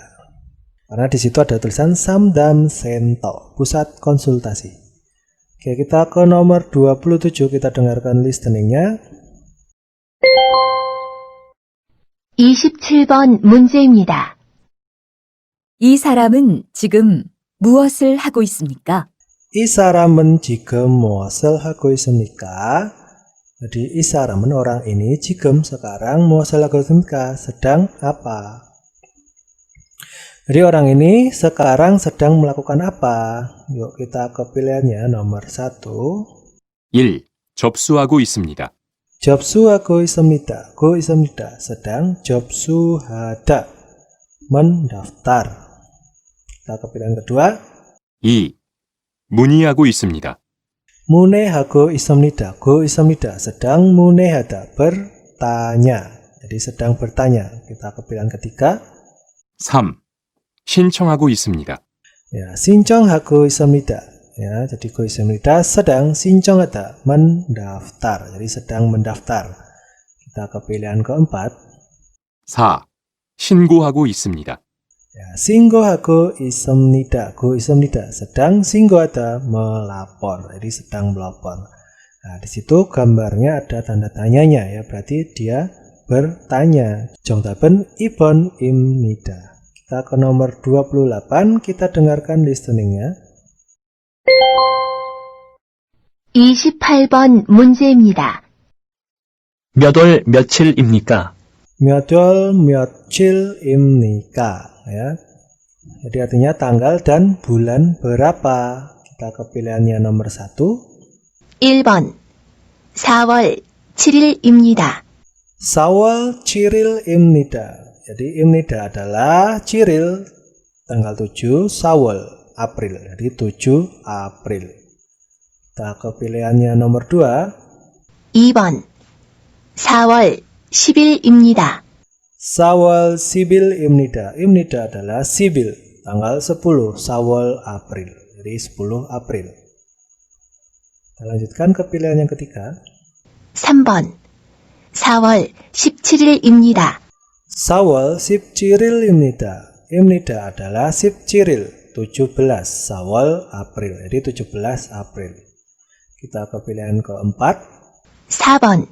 Karena di situ ada tulisan 상담센터, pusat konsultasi. Oke, kita ke nomor 27. Kita dengarkan listeningnya. 27번 문제입니다. 이 사람은 지금 무엇을 하고 있습니까? 이 사람은 지금 무엇을 하고 있습니까? Jadi 이 사람은 orang ini 지금 sekarang 무엇을 하고 있습니까? sedang apa? Jadi orang ini sekarang sedang melakukan apa? Yuk kita ke pilihannya nomor 1. 1. 접수하고 있습니다. 접수하고 있습니다. 고 있습니다. sedang 접수하다. mendaftar. Kita ke pilihan kedua. 2. 문의하고 있습니다. 문의하고 있습니다. 고 있습니다. sedang 문의하다, bertanya. jadi sedang bertanya. Kita ke pilihan ketiga. 3. 신청하고 있습니다. Ya, 신청하고 있습니다. Ya, jadi go 있습니다. sedang 신청하다, mendaftar. Jadi sedang mendaftar. Kita ke pilihan keempat. 4. 신고하고 있습니다. Ya, 신고하고 있습니다. go 있습니다. sedang 신고하다, melapor. Jadi sedang melapor. Nah, di situ gambarnya ada tanda tanyanya ya, berarti dia bertanya. 정답은 2번입니다. Kita ke nomor 28, kita dengarkan listeningnya. 28번 문제입니다. 몇 월 며칠입니까? 몇 월 며칠입니까? Ya. Jadi artinya tanggal dan bulan berapa. Kita ke pilihannya nomor 1. 1번 4월 7일입니다. 4월 7일입니다. Jadi imnida adalah Ciril tanggal 7, Sawal April. Jadi 7 April. Kita ke pilihannya nomor 2. 2번 4월 10일입니다. Sawal Sibil Imnida. Imnida adalah Sibil tanggal 10 Sawal April. Jadi 10 April. Kita lanjutkan ke pilihan yang ketiga. 3번 4월 17일입니다. Sawal Sibciril Imnida. Imnida adalah Sibciril 17 Sawal April. Jadi 17 April. Kita ke pilihan keempat. 4번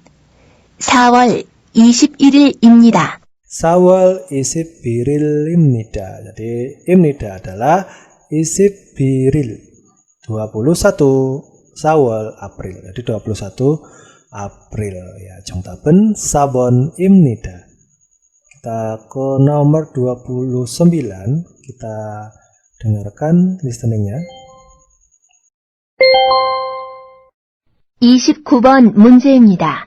4월 21일입니다. Sawal Isibiril Imnida. Jadi Imnida adalah Isibiril 21 Sawal April. Jadi 21 April ya. 정답은 4번 Imnida. Kita ke nomor 29, kita dengarkan listeningnya. 29번 문제입니다.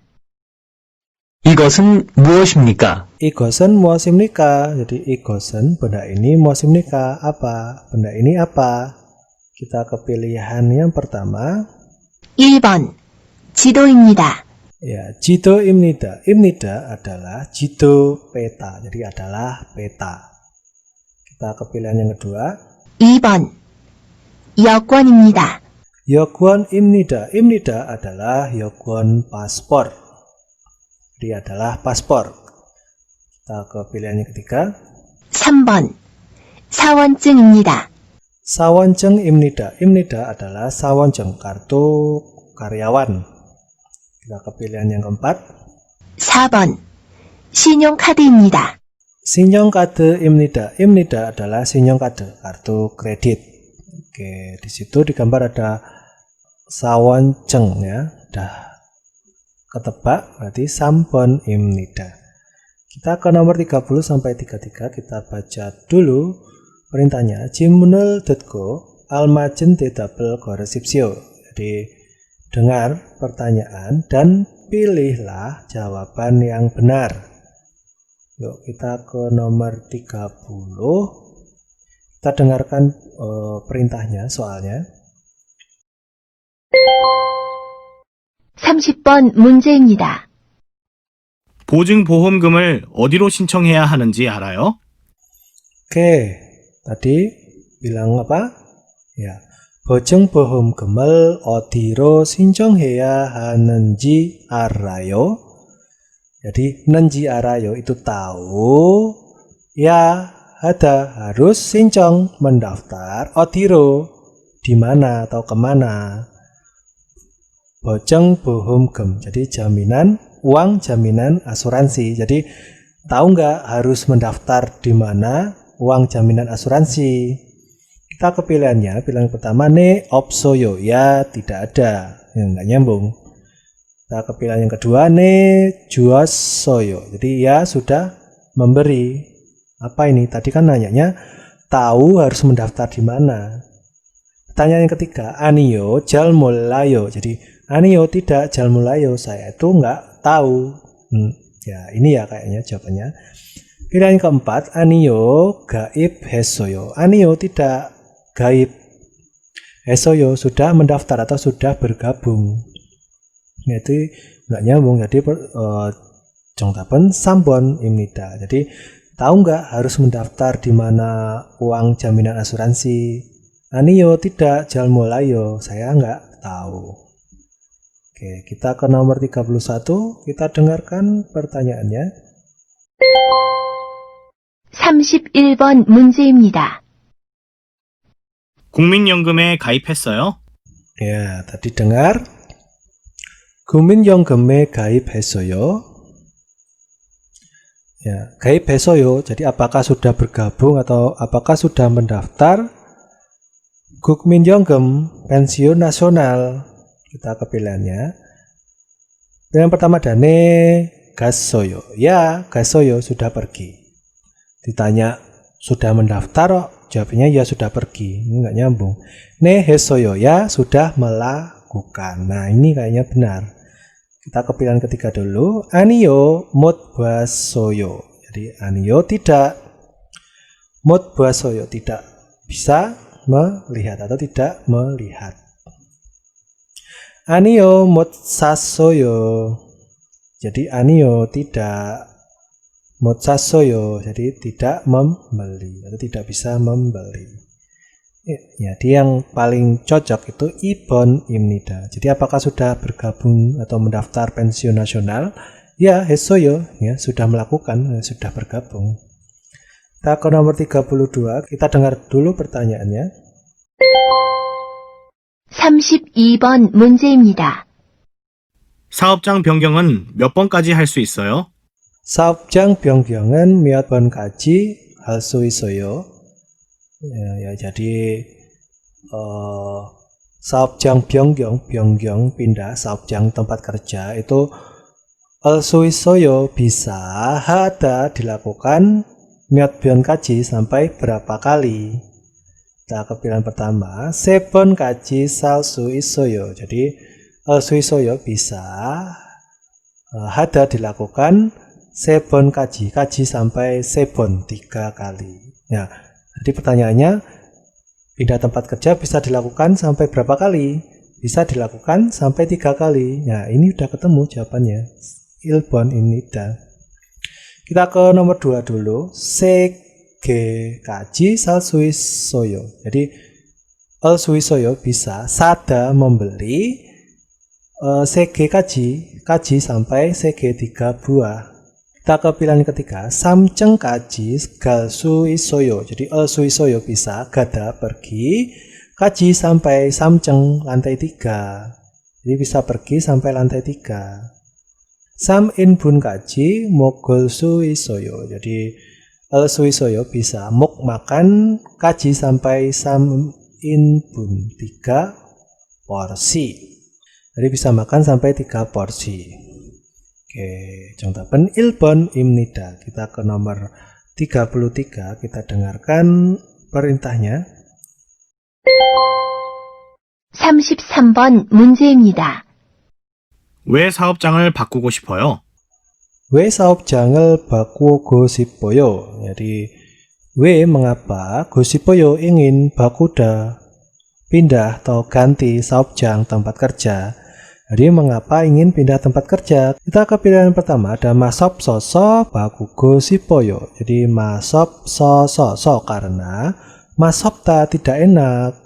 이것은 무엇입니까? Igosen muasimnika. Jadi igosen, benda ini muasimnika. Apa? Benda ini apa? Kita ke pilihan yang pertama. 1번 지도입니다. Ya, jido imnida. Imnida adalah jido peta. Jadi adalah peta. Kita ke pilihan yang kedua. 2번 여권입니다. Yokwon imnida. Imnida adalah yokwon paspor. Jadi adalah paspor. Kita ke pilihan yang ketiga. 3번 사원증입니다. Sawanjeng imnida. Imnida adalah sawanjeng, kartu karyawan. Kita ke pilihan yang keempat. 4번 신용카드입니다. Sinyongkade imnida. Imnida adalah sinyongkade, kartu kredit. Oke, di situ digambar ada sawanjeng ya. Udah ketebak, berarti sampon imnida. Kita ke nomor 30 sampai 33, kita baca dulu perintahnya. Jimunel detko almajen dedabel goresipsio. Jadi dengar pertanyaan dan pilihlah jawaban yang benar. Yuk kita ke nomor 30. Kita dengarkan perintahnya, soalnya. 30번 문제입니다. 보증보험금을 어디로 신청해야 하는지 알아요? Oke, tadi bilang apa? Ya, 보증보험금을 어디로 신청해야 하는지 알아요? Jadi, nenji arayo itu tahu, ya ada harus sincong mendaftar, odiro di mana atau kemana. 보증보험금, jadi jaminan uang, jaminan asuransi. Jadi tahu nggak harus mendaftar di mana uang jaminan asuransi? Kita ke pilihannya, pilihan pertama ne opsoyo, ya tidak ada, nggak nyambung. Kita ke pilihan yang kedua ne juasoyo, jadi ya sudah memberi. Apa ini? Tadi kan nanyanya tahu harus mendaftar di mana. Pertanyaan yang ketiga, aniyo jalmulayo. Jadi aniyo tidak jalmulayo, saya itu nggak tahu. Ya ini ya kayaknya jawabannya. Pilihan yang keempat, aniyo gaib hesoyo. Aniyo tidak gaib. Hesoyo sudah mendaftar atau sudah bergabung. Itu nggak nyambung. Jadi 정답은 3번입니다. Jadi tahu nggak harus mendaftar di mana uang jaminan asuransi? Aniyo tidak, jangan mulaiyo. Saya nggak tahu. Oke, kita ke nomor 31. Kita dengarkan pertanyaannya. 31번 문제입니다. 국민연금에 가입했어요? Ya, tadi dengar. 국민연금에 가입했어요. Ya, 가입했어요. Jadi apakah sudah bergabung atau apakah sudah mendaftar? 국민연금, pensiun nasional. Kita ke pilihannya. Pilihan pertama dane 갔어요. Ya, 갔어요, sudah pergi. Ditanya sudah mendaftar, jawabnya ya sudah pergi. Ini nggak nyambung. 네 했어요. Ya, sudah melakukan. Nah, ini kayaknya benar. Kita ke pilihan ketiga dulu. 아니요, 못 봤어요. Jadi 아니요, tidak. 못 봤어요, tidak bisa melihat atau tidak melihat. 아니요, 못 샀어요. Jadi 아니요, tidak. 못 샀어요. Jadi tidak membeli atau tidak bisa membeli. Jadi yang paling cocok itu 2번입니다. Jadi apakah sudah bergabung atau mendaftar pensiun nasional? Ya, 했어요. Ya, sudah melakukan, sudah bergabung. Kita ke nomor 32. Kita dengar dulu pertanyaannya. 32번 문제입니다. 사업장 변경은 몇 번까지 할 수 있어요? 사업장 변경은 몇 번까지 할 수 있어요? Jadi 사업장 변경 pindah, 사업장 tempat kerja itu 할 수 있어요, bisa, ada, dilakukan, 몇 번까지, sampai berapa kali. Kita ke pilihan pertama, 세 번까지 살 수 있어요. Jadi 할 수 있어요, bisa, ada, dilakukan, 세 번까지, kaji sampai 세 번, 3 kali. Ya, jadi pertanyaannya, pindah tempat kerja bisa dilakukan sampai berapa kali? Bisa dilakukan sampai 3 kali. Nah, ini udah ketemu jawabannya. 1번입니다. Kita ke nomor 2 dulu. 세 개까지 살 수 있어요. Jadi 할 수 있어요, bisa, 사다, membeli, 세 개까지, kaji sampai 세 개, 3 buah. Kita ke pilihan ketiga, 3층까지 갈 수 있어요. Jadi 갈 수 있어요, bisa, gada, pergi, kaji sampai 3층, lantai 3. Jadi bisa pergi sampai lantai 3. 3인분까지 먹을 수 있어요. Jadi 갈 수 있어요, bisa, makan, kaji sampai 3인분, 3 porsi. Jadi bisa makan sampai 3 porsi. Oke, 정답은 1번입니다. Kita ke nomor 33, kita dengarkan perintahnya. 33번 문제입니다. 왜 사업장을 바꾸고 싶어요? 왜 사업장을 바꾸고 싶어요? Jadi, 왜, mengapa, 고 싶어요, ingin, bakuda, pindah atau ganti saopjang, tempat kerja. Jadi mengapa ingin pindah tempat kerja? Kita ke pilihan pertama, ada masop soso bakugo sipoyo. Jadi masop soso karena masopta tidak enak,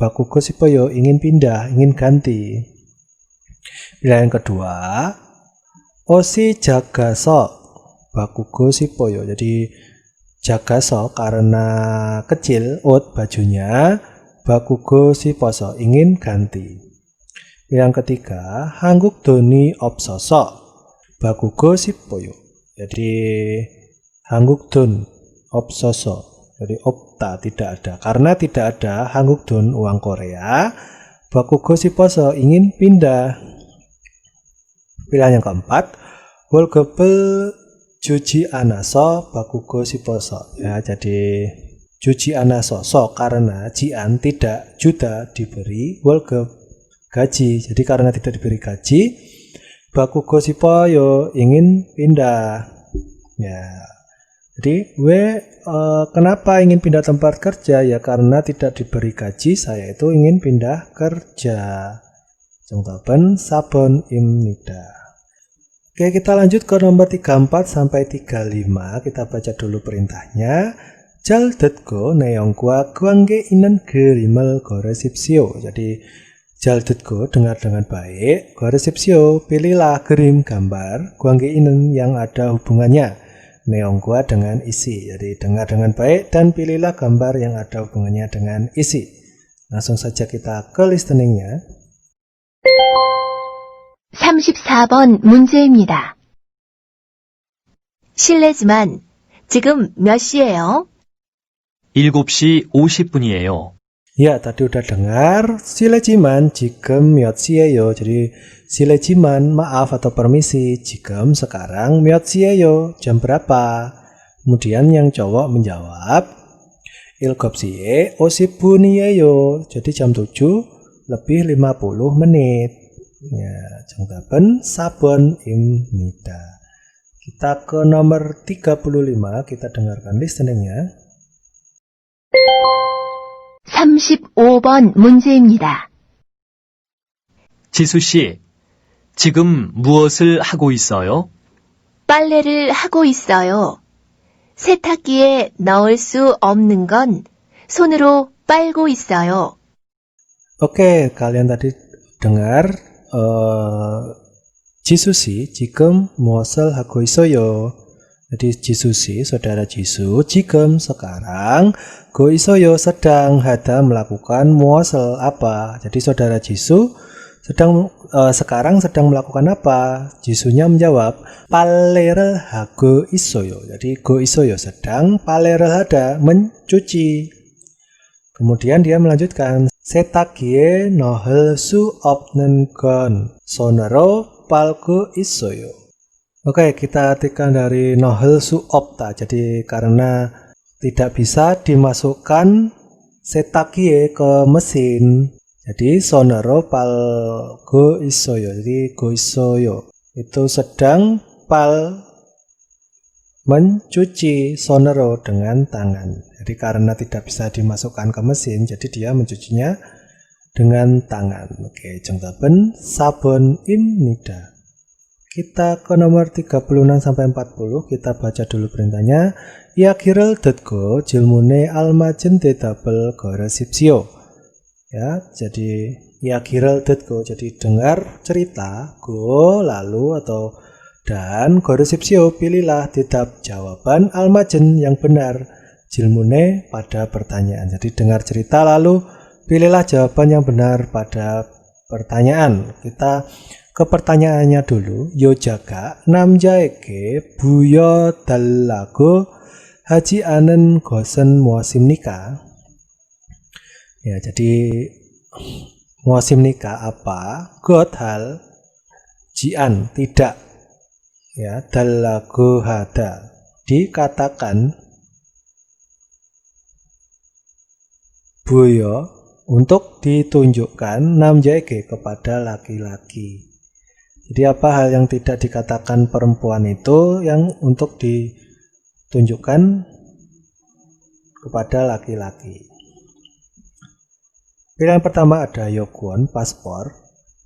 bakugo sipoyo ingin pindah, ingin ganti. Pilihan kedua, osi jagaso bakugo sipoyo. Jadi jagaso karena kecil, out bajunya, bakugo siposo ingin ganti. Yang ketiga, 한국 돈이 없어서 바꾸고 싶어요. Jadi 한국 돈 없어서, jadi opta, tidak ada. Karena tidak ada 한국 돈, uang Korea, 바꾸고 싶어서 ingin pindah. Pilihan yang keempat, 월급을 주지 않아서 바꾸고 싶어서. Ya, jadi 주지 않아서, so karena jian tidak, juta diberi, 월급 gaji. Jadi karena tidak diberi gaji, bakugo sipoyo ingin pindah. Ya. Jadi kenapa ingin pindah tempat kerja? Ya karena tidak diberi gaji, saya itu ingin pindah kerja. 정답은 4번 입니다. Oke, kita lanjut ke nomor 34 sampai 35. Kita baca dulu perintahnya. 잘 듣고 내용과 관계 있는 그림을 고르십시오. Jadi 잘 듣고, dengar dengan baik. 고르십시오, pilihlah krim gambar 관계 있는 yang ada hubungannya. 내용과 dengan isi. Jadi dengar dengan baik dan pilihlah gambar yang ada hubungannya dengan isi. Langsung saja kita ke listeningnya. 34번 문제입니다. 실례지만 지금 몇 시예요? 7시 50분이에요. Ya, tadi udah dengar. 실례지만 지금 몇 시예요. Jadi 실례지만 maaf atau permisi. 지금 sekarang 몇 시예요. Jam berapa? Kemudian yang cowok menjawab 7시에 50분이에요. Jadi jam 7 lebih 50 menit. Ya, 정답은 4번입니다. Kita ke nomor 35, kita dengarkan listeningnya. 35번 문제입니다. 지수 씨, 지금 무엇을 하고 있어요? 빨래를 하고 있어요. 세탁기에 넣을 수 없는 건 손으로 빨고 있어요. Oke, kalian tadi dengar 지수씨 지금 무엇을 하고 있어요? Jadi 지수씨, saudara Jisu, 지금 sekarang, go 있어요 sedang, hada melakukan, 무엇을 apa? Jadi saudara Jisu sekarang sedang melakukan apa? Jisunya menjawab 빨래를 하고 있어요. Jadi go 있어요 sedang, 빨래를 하다 mencuci. Kemudian dia melanjutkan 세탁기에 넣을 수 없는 건 손으로 빨고 있어요. Oke, kita artikan dari 넣을 수 없다. Jadi karena tidak bisa dimasukkan 세탁기에 ke mesin. Jadi 손으로 빨고 있어요. Jadi go 있어요. Itu sedang mencuci 손으로 dengan tangan. Jadi karena tidak bisa dimasukkan ke mesin, jadi dia mencucinya dengan tangan. Oke, 정답은 4번입니다. Kita ke nomor 36 sampai 40, kita baca dulu perintahnya. 이야기를 듣고 질문에 알맞은 대답을 걸으십시오. Ya, jadi 이야기를 듣고, jadi dengar cerita, go lalu atau dan 걸으십시오, pilihlah 대답 jawaban almajen yang benar. 질문에 pada pertanyaan. Jadi dengar cerita lalu pilihlah jawaban yang benar pada pertanyaan. Kita ke pertanyaannya dulu. 여자가 남자에게 부여달라고 하지 않은 것은 무엇입니까? Ya, jadi 무엇입니까 apa? 것 hal, jian tidak. Ya, 달라고 하다 dikatakan. 부여 untuk ditunjukkan, namjaeke kepada laki-laki. Jadi apa hal yang tidak dikatakan perempuan itu yang untuk ditunjukkan kepada laki-laki. Pilihan pertama ada yokwon, paspor.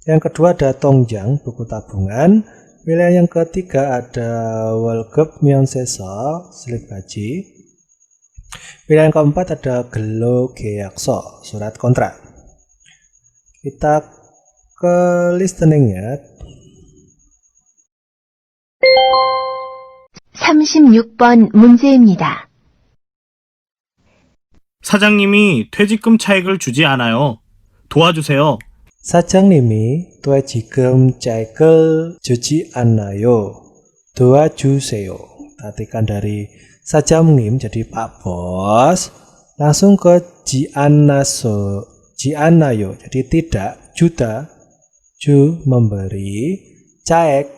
Yang kedua ada tongjang, buku tabungan. Pilihan yang ketiga ada 월급 면세서, slip gaji. Pilihan yang keempat ada 근로 계약서, surat kontrak. Kita ke listeningnya. 36번 문제입니다. 사장님이 퇴직금 차액을 주지 않아요. 도와주세요. 사장님이 퇴직금 차액을 주지 않아요. 도와주세요. Artikan dari 사장님, jadi Pak Bos, langsung ke jianayo, jadi tidak, juta, ju memberi, caek,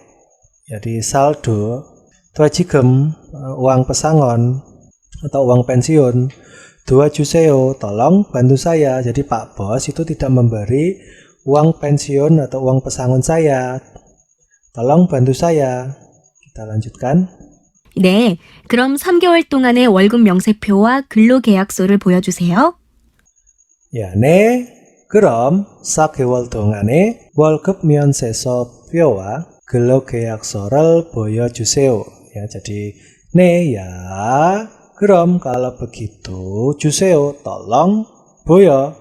jadi saldo, 퇴직금, uang pesangon atau uang pensiun, 도와주세요, tolong bantu saya. Jadi Pak Bos itu tidak memberi uang pensiun atau uang pesangon saya, tolong bantu saya. Kita lanjutkan. 네, 그럼 3개월 동안의 월급 명세표와 근로계약서를 보여주세요. 야, 네. 그럼 4개월 동안의 월급 면세서표와 근로계약서를 보여주세요. Ya, jadi 네, ya. Kram, kalau begitu, 주세요, tolong, boyo,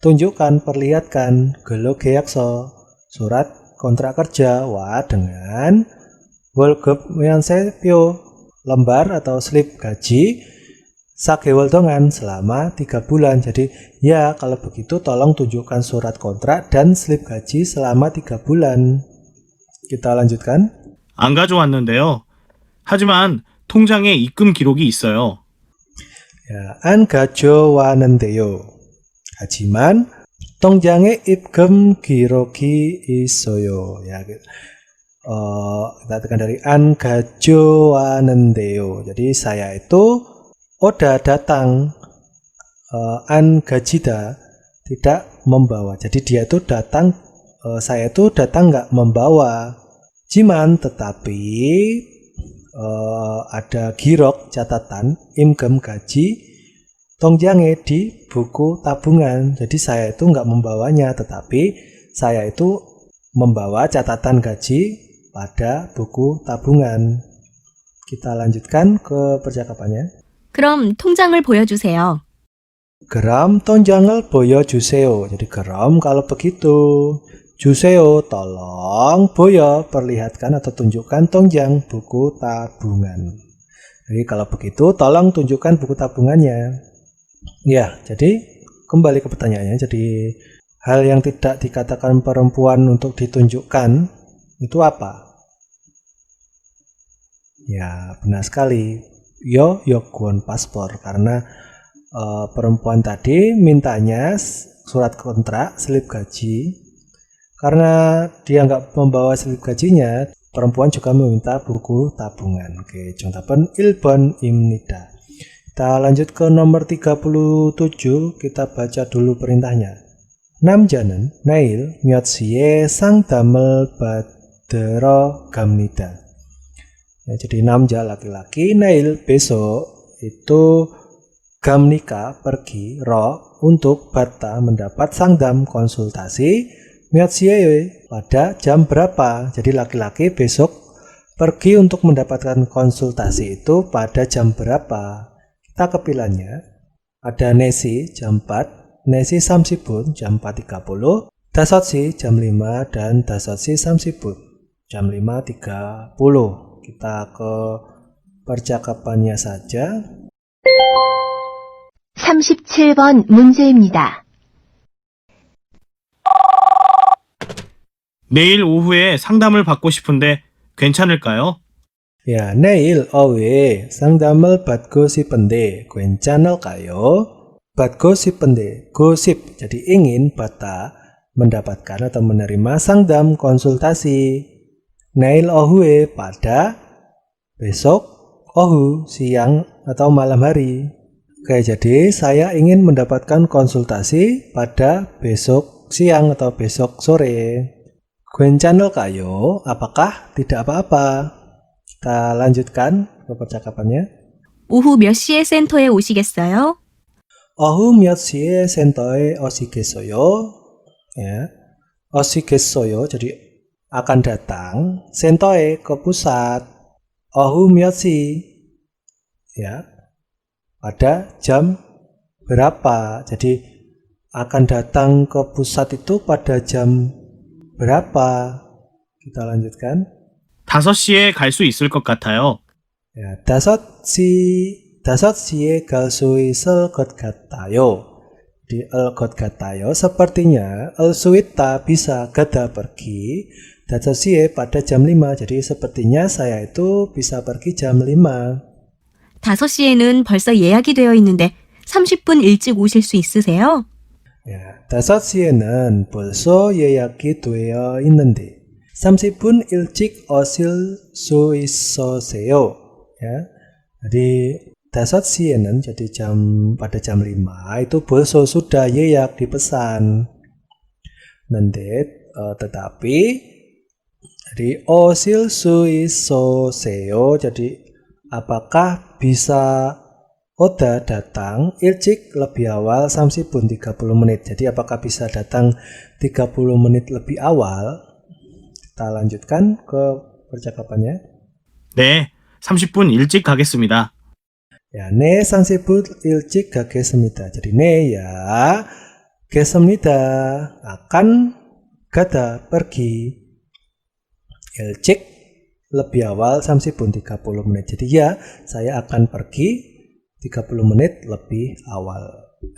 tunjukkan, perlihatkan, 근로계약서, surat kontrak kerja, wa dengan 월급 면세표, lembar atau slip gaji, 4개월 동안 selama 3 bulan. Jadi, ya, kalau begitu tolong tunjukkan surat kontrak dan slip gaji selama 3 bulan. Kita lanjutkan. 안 가져왔는데요. 하지만 통장에 입금 기록이 있어요. 야, 안 가져왔는데요. 하지만 통장에 입금 기록이 있어요. Ya, kita tekan dari an gajowa는데요. Jadi saya itu udah datang, an gajida tidak membawa. Jadi dia itu datang, saya itu datang nggak membawa. Jiman tetapi ada girok catatan imgem gaji 통장에 di buku tabungan. Jadi saya itu nggak membawanya, tetapi saya itu membawa catatan gaji pada buku tabungan. Kita lanjutkan ke percakapannya. 그럼 통장을 보여주세요. 그럼 통장을 보여주세요. Jadi 그럼 kalau begitu. 주세요, tolong, 보여, perlihatkan atau tunjukkan 통장 buku tabungan. Jadi kalau begitu, tolong tunjukkan buku tabungannya. Ya, jadi kembali ke pertanyaannya. Jadi hal yang tidak dikatakan perempuan untuk ditunjukkan itu apa? Ya, benar sekali. Yo yokwon paspor, karena perempuan tadi mintanya surat kontrak, slip gaji. Karena dia nggak membawa slip gajinya, perempuan juga meminta buku tabungan. Oke, 정답은 1번입니다. Kita lanjut ke nomor 37. Kita baca dulu perintahnya. 남자는 내일 몇 시에 상담을 받으러 갑니다. Ya, jadi 남자 laki-laki, 내일 besok itu gamnika pergi, ro untuk bata mendapat 상담 konsultasi. pada jam berapa? Jadi laki-laki besok pergi untuk mendapatkan konsultasi itu pada jam berapa? Kita kepilannya. Ada nesi jam 4, nesi 30분 jam 4.30, 5시 jam 5 dan 5시 30분 jam 5.30. Kita ke percakapannya saja. 37번 문제입니다. 내일 오후에 상담을 받고 싶은데 괜찮을까요? Ya, 내일 오후에 상담을 받고 싶은데 괜찮을까요? 받고 싶은데, gosip, jadi ingin, bata, mendapatkan atau menerima 상담 konsultasi. 내일 오후에 pada besok, ohu, siang atau malam hari. Oke, jadi saya ingin mendapatkan konsultasi pada besok siang atau besok sore. 괜찮을까요? Apakah tidak apa-apa? Kita lanjutkan ke percakapannya. 오후 몇 시에 센터에 오시겠어요? 오후 몇 시에 센터에 오시겠어요? Ya, 오시겠어요. Jadi akan datang. 센터에 ke pusat. 오후 몇 시? Ya, pada jam berapa? Jadi akan datang ke pusat itu pada jam berapa? Kita lanjutkan. 5시에 갈 수 있을 것 같아요. Ya, 5시에 갈 수 있을 것 같아요. Di 것 같아요. Sepertinya 수 있다 bisa gada pergi. 5시에 pada jam 5. Jadi sepertinya saya itu bisa pergi jam 5. 5시에는 벌써 예약이 되어 있는데 30분 일찍 오실 수 있으세요? Ya, 5시에는 벌써 예약이 되어 있는데 30분 일찍 오실 수 있으세요. Ya. Jadi 5시에는 jadi pada jam 5 itu 벌써 sudah 예약 dipesan. Nanti tetapi jadi 오실 수 있으세요. Jadi apakah bisa Oda datang ilcik lebih awal 30 menit. Jadi apakah bisa datang 30 menit lebih awal? Kita lanjutkan ke percakapannya. 네, 30분 일찍 가겠습니다. 야, 네, 30분 일찍 가겠습니다. jadi 네, ya, 가겠습니다. akan gada, pergi. 일찍, lebih awal 30 menit. Jadi ya, saya akan pergi 30 menit lebih awal.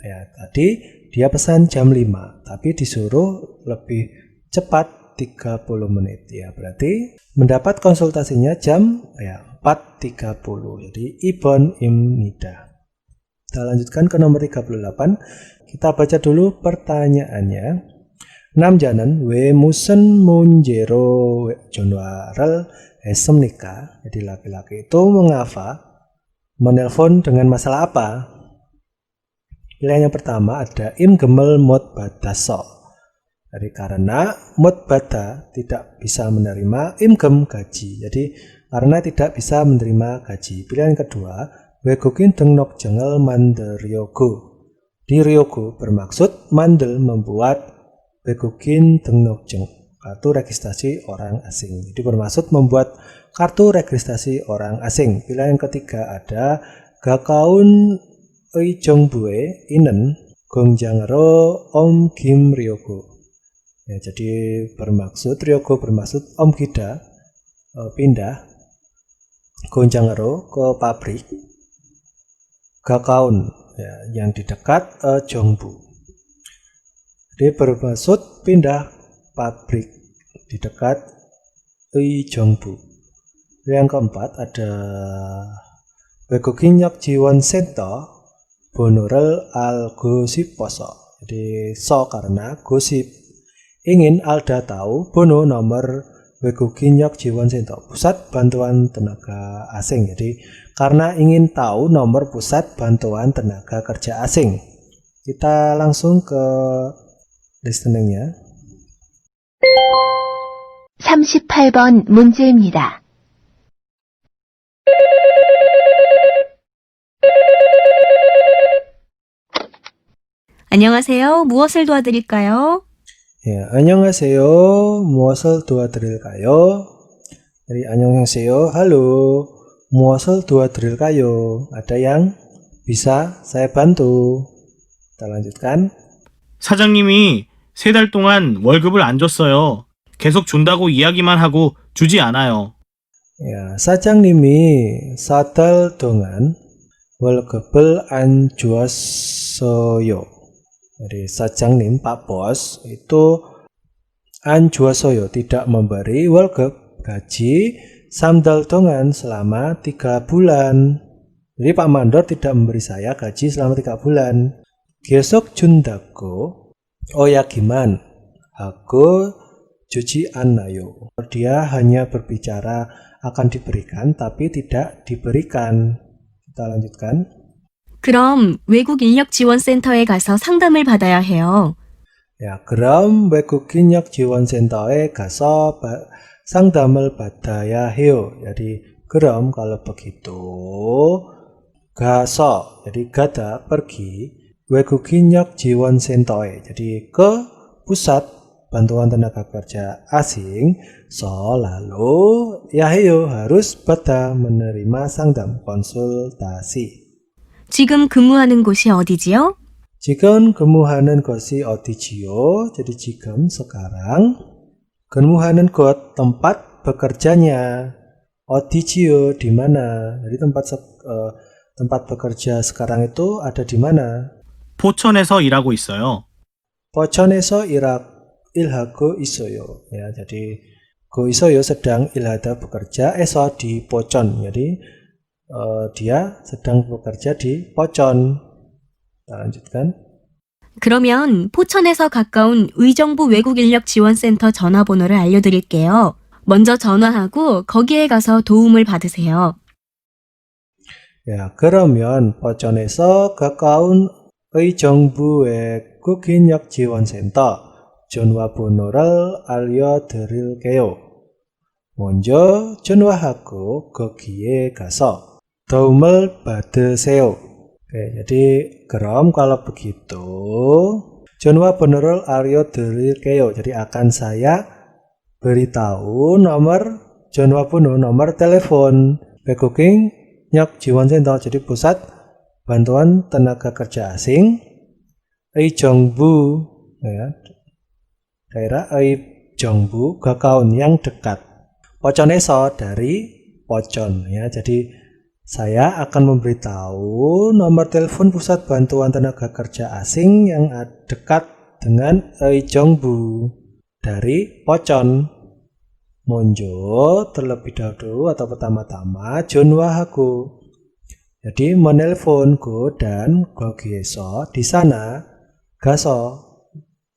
Ya, tadi dia pesan jam 5, tapi disuruh lebih cepat 30 menit. Ya, berarti mendapat konsultasinya jam 4.30. Jadi 입원입니다. Kita lanjutkan ke nomor 38. Kita baca dulu pertanyaannya. 남자는 왜 무슨 문제로 전화를 했습니까? Jadi laki-laki itu mengapa menelpon dengan masalah apa? Pilihan yang pertama ada 임금을 못 받아서. Jadi karena 못 받아 tidak bisa menerima 임금 gaji. Jadi karena tidak bisa menerima gaji. Pilihan yang kedua, 외국인 등록증을 만들려고. Di려고 bermaksud mandel membuat 외국인 등록증, kartu registrasi orang asing. Jadi bermaksud membuat kartu registrasi orang asing. Pilihan yang ketiga ada 가까운 정부에 있는 공장으로 옮기려고. Ya, jadi bermaksud Ryogo bermaksud 옮기다, pindah. 공장으로 ke pabrik. 가까운, ya, yang di dekat 정부. Jadi bermaksud pindah pabrik di dekat 정부. Yang keempat ada 외국인력 지원센터 번호를 알고 싶어서. Jadi karena gosip ingin Alda tahu bono nomor 외국인력 지원센터, pusat bantuan tenaga asing. Jadi karena ingin tahu nomor pusat bantuan tenaga kerja asing. Kita langsung ke listeningnya. 38번 문제입니다. 안녕하세요. 무엇을 도와드릴까요? 예, 안녕하세요. 무엇을 도와드릴까요? Jadi 안녕하세요. Halo. 무엇을 도와드릴까요? Ada yang bisa saya bantu? Kita lanjutkan. 사장님이 3달 동안 월급을 안 줬어요. 계속 준다고 이야기만 하고 주지 않아요. Ya, 사장님이 4달 동안 월급을 안 주었어요. Jadi 사장님, Pak Bos, itu 안 주었어요, tidak memberi 월급, gaji, 3달 동안 selama 3 bulan. Jadi Pak Mandor tidak memberi saya gaji selama 3 bulan. 계속 준다고 oyagiman, aku 주지 않나요. Dia hanya berbicara akan diberikan, tapi tidak diberikan. Kita lanjutkan. 그럼 외국 인력 지원센터에 가서 상담을 받아야 해요. Ya, 그럼 외국인력 지원센터에 가서 상담을 받아야 해요. Jadi, 그럼 kalau begitu, 가서, jadi gada, pergi, 외국인력 지원센터에, jadi ke pusat bantuan tenaga kerja asing, lalu ya 해요, harus pada menerima 상담, konsultasi. 지금 근무하는 곳이 어디지요? 지금 근무하는 곳이 어디지요? Jadi 지금 sekarang 근무하는 곳 tempat bekerjanya. 어디지요? di mana? Jadi tempat bekerja sekarang itu ada di mana? 포천에서 일하고 있어요. 포천에서 일하고 있어요. Ya, jadi go 있어요 sedang 일하다 bekerja, 에서 di 포천. Jadi dia sedang bekerja di 포천. lanjutkan. 그러면 포천에서 가까운 의정부 외국인력지원센터 전화번호를 알려드릴게요. 먼저 전화하고 거기에 가서 도움을 받으세요. Ya, 그러면 포천에서 가까운 의정부 외국인력지원센터 전화번호를 알려드릴게요. 먼저 전화하고 거기에 가서 doumel badeseo. Oke, jadi gerom kalau begitu Jonwa benerul Aryo Derilkeo. Jadi akan saya beritahu nomor Jonwa Puno, nomor telepon Bekuking Nyok Jiwon Sento. Jadi pusat bantuan tenaga kerja asing Eijongbu, ya, daerah Eijongbu, Gakaun yang dekat. Poconeso dari Pocon, ya. Jadi saya akan memberitahu nomor telepon pusat bantuan tenaga kerja asing yang dekat dengan Eijongbu dari Pocon. Monjo terlebih dahulu atau pertama-tama Jonwa Haku. Jadi menelpon go dan go gieso di sana gaso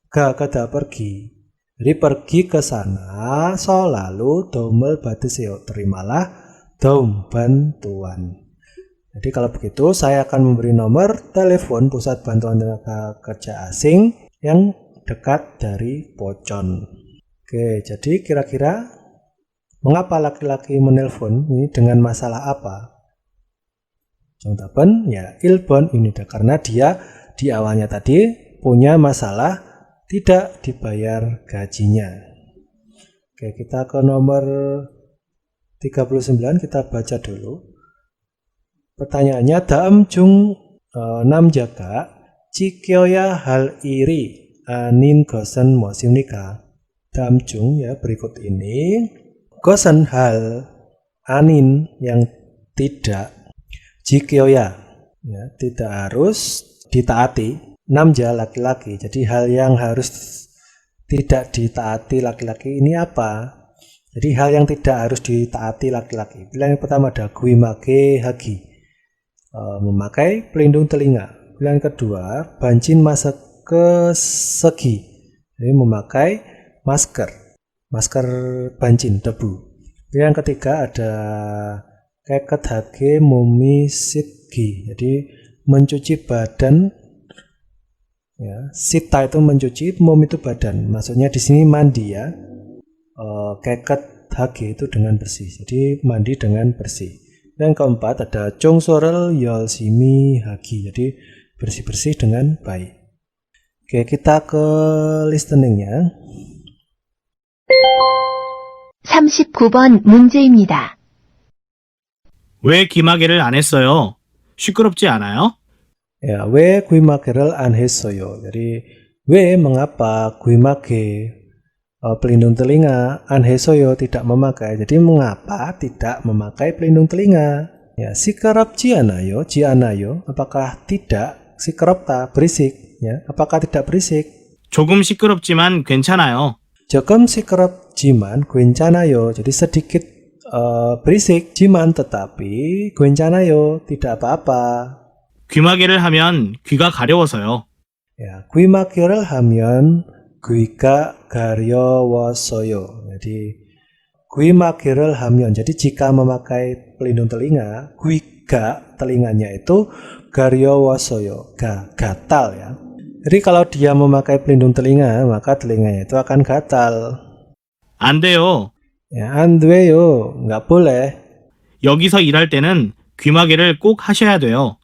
ga kada pergi. Jadi pergi ke sana so lalu doumel badeseo, terimalah doum bantuan. Jadi kalau begitu saya akan memberi nomor telepon pusat bantuan tenaga kerja asing yang dekat dari Pocon. Oke, jadi kira-kira mengapa laki-laki menelpon ini dengan masalah apa? Contohnya ya ilbon ini karena dia di awalnya tadi punya masalah tidak dibayar gajinya. Oke, kita ke nomor 39, kita baca dulu. Pertanyaannya daam jung namjaga cikyoya hal iri anin gosen musim nikah. Daam jung ya berikut ini gosen hal anin yang tidak jikyoya ya, tidak harus ditaati namja laki-laki. Jadi hal yang harus tidak ditaati laki-laki ini apa? Jadi hal yang tidak harus ditaati laki-laki. Pilihan yang pertama ada guimake hagi, memakai pelindung telinga. Pilihan kedua banjin masake segi, jadi memakai masker banjin debu. Yang ketiga ada keket hage mumi sitgi, jadi mencuci badan. Ya, sita itu mencuci, mum itu badan. Maksudnya di sini mandi ya. Keket hage itu dengan bersih. Jadi mandi dengan bersih. Yang keempat ada chongsorel yolsimi hagi, jadi bersih-bersih dengan baik. Oke, kita ke listeningnya. 39번 문제입니다. 왜 귀마개를 안 했어요? 시끄럽지 않아요? Ya, we guimake를 안 했어요. Jadi we mengapa guimake pelindung telinga an 했어요 tidak memakai. Jadi mengapa tidak memakai pelindung telinga? Ya, 시끄럽지 않아요? 지 않아요? Apakah tidak? 시끄럽다 berisik, ya. Apakah tidak berisik? 조금 시끄럽지만 괜찮아요. 조금 시끄럽지만 괜찮아요. Jadi sedikit berisik, 지만 tetapi 괜찮아요, tidak apa-apa. 귀마개를 하면 귀가 가려워서요. Ya, 귀마개를 하면 귀가 가려워서요. Jadi 귀마개를 하면, jadi jika memakai pelindung telinga, 귀가 telinganya itu 가려워서요, gatal ya. Jadi kalau dia memakai pelindung telinga, maka telinganya itu akan gatal. 안 돼요. Ya, 안 돼요, nggak boleh. 여기서 일할 때는 귀마개를 꼭 하셔야 돼요.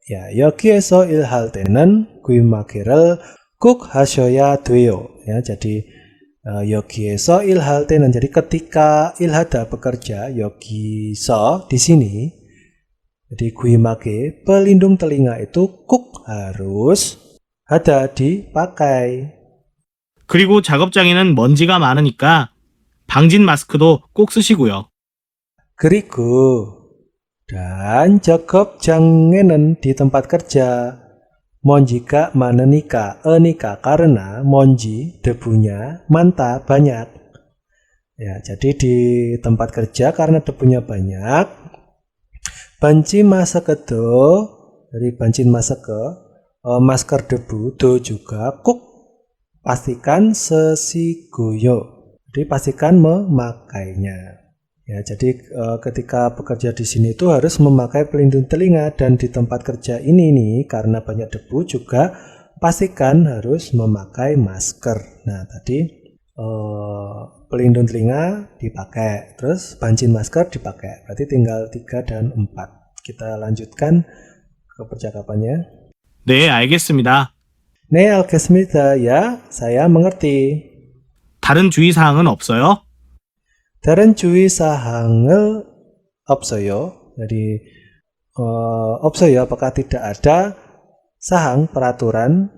Ya, 여기에서 일할 때는 귀마개를 꼭 하셔야 돼요. Ya, jadi 여기에서 일할 때는, jadi ketika ilhada bekerja, 여기서 di sini, jadi 귀마개 pelindung telinga itu 꼭 harus ada dipakai. 그리고 작업장에는 먼지가 많으니까 방진 마스크도 꼭 쓰시고요. 그리고 dan 작업장에는 di tempat kerja 먼지가 많으니까, enika karena monji debunya manta banyak. Ya, jadi di tempat kerja karena debunya banyak. Banci masakedo, dari bancin masake, masker debu, do juga kuk pastikan sesigoyo. Jadi pastikan memakainya. Ya, jadi ketika bekerja di sini itu harus memakai pelindung telinga, dan di tempat kerja ini nih karena banyak debu juga pastikan harus memakai masker. Nah, tadi pelindung telinga dipakai, terus bancin masker dipakai. Berarti tinggal 3 dan 4. kita lanjutkan ke percakapannya. 네, 알겠습니다. 네, 알겠습니다. Ya, saya mengerti. 다른 주의사항은 없어요? 다른 주의사항을 없어요. Jadi 없어요. Apakah tidak ada sahang peraturan?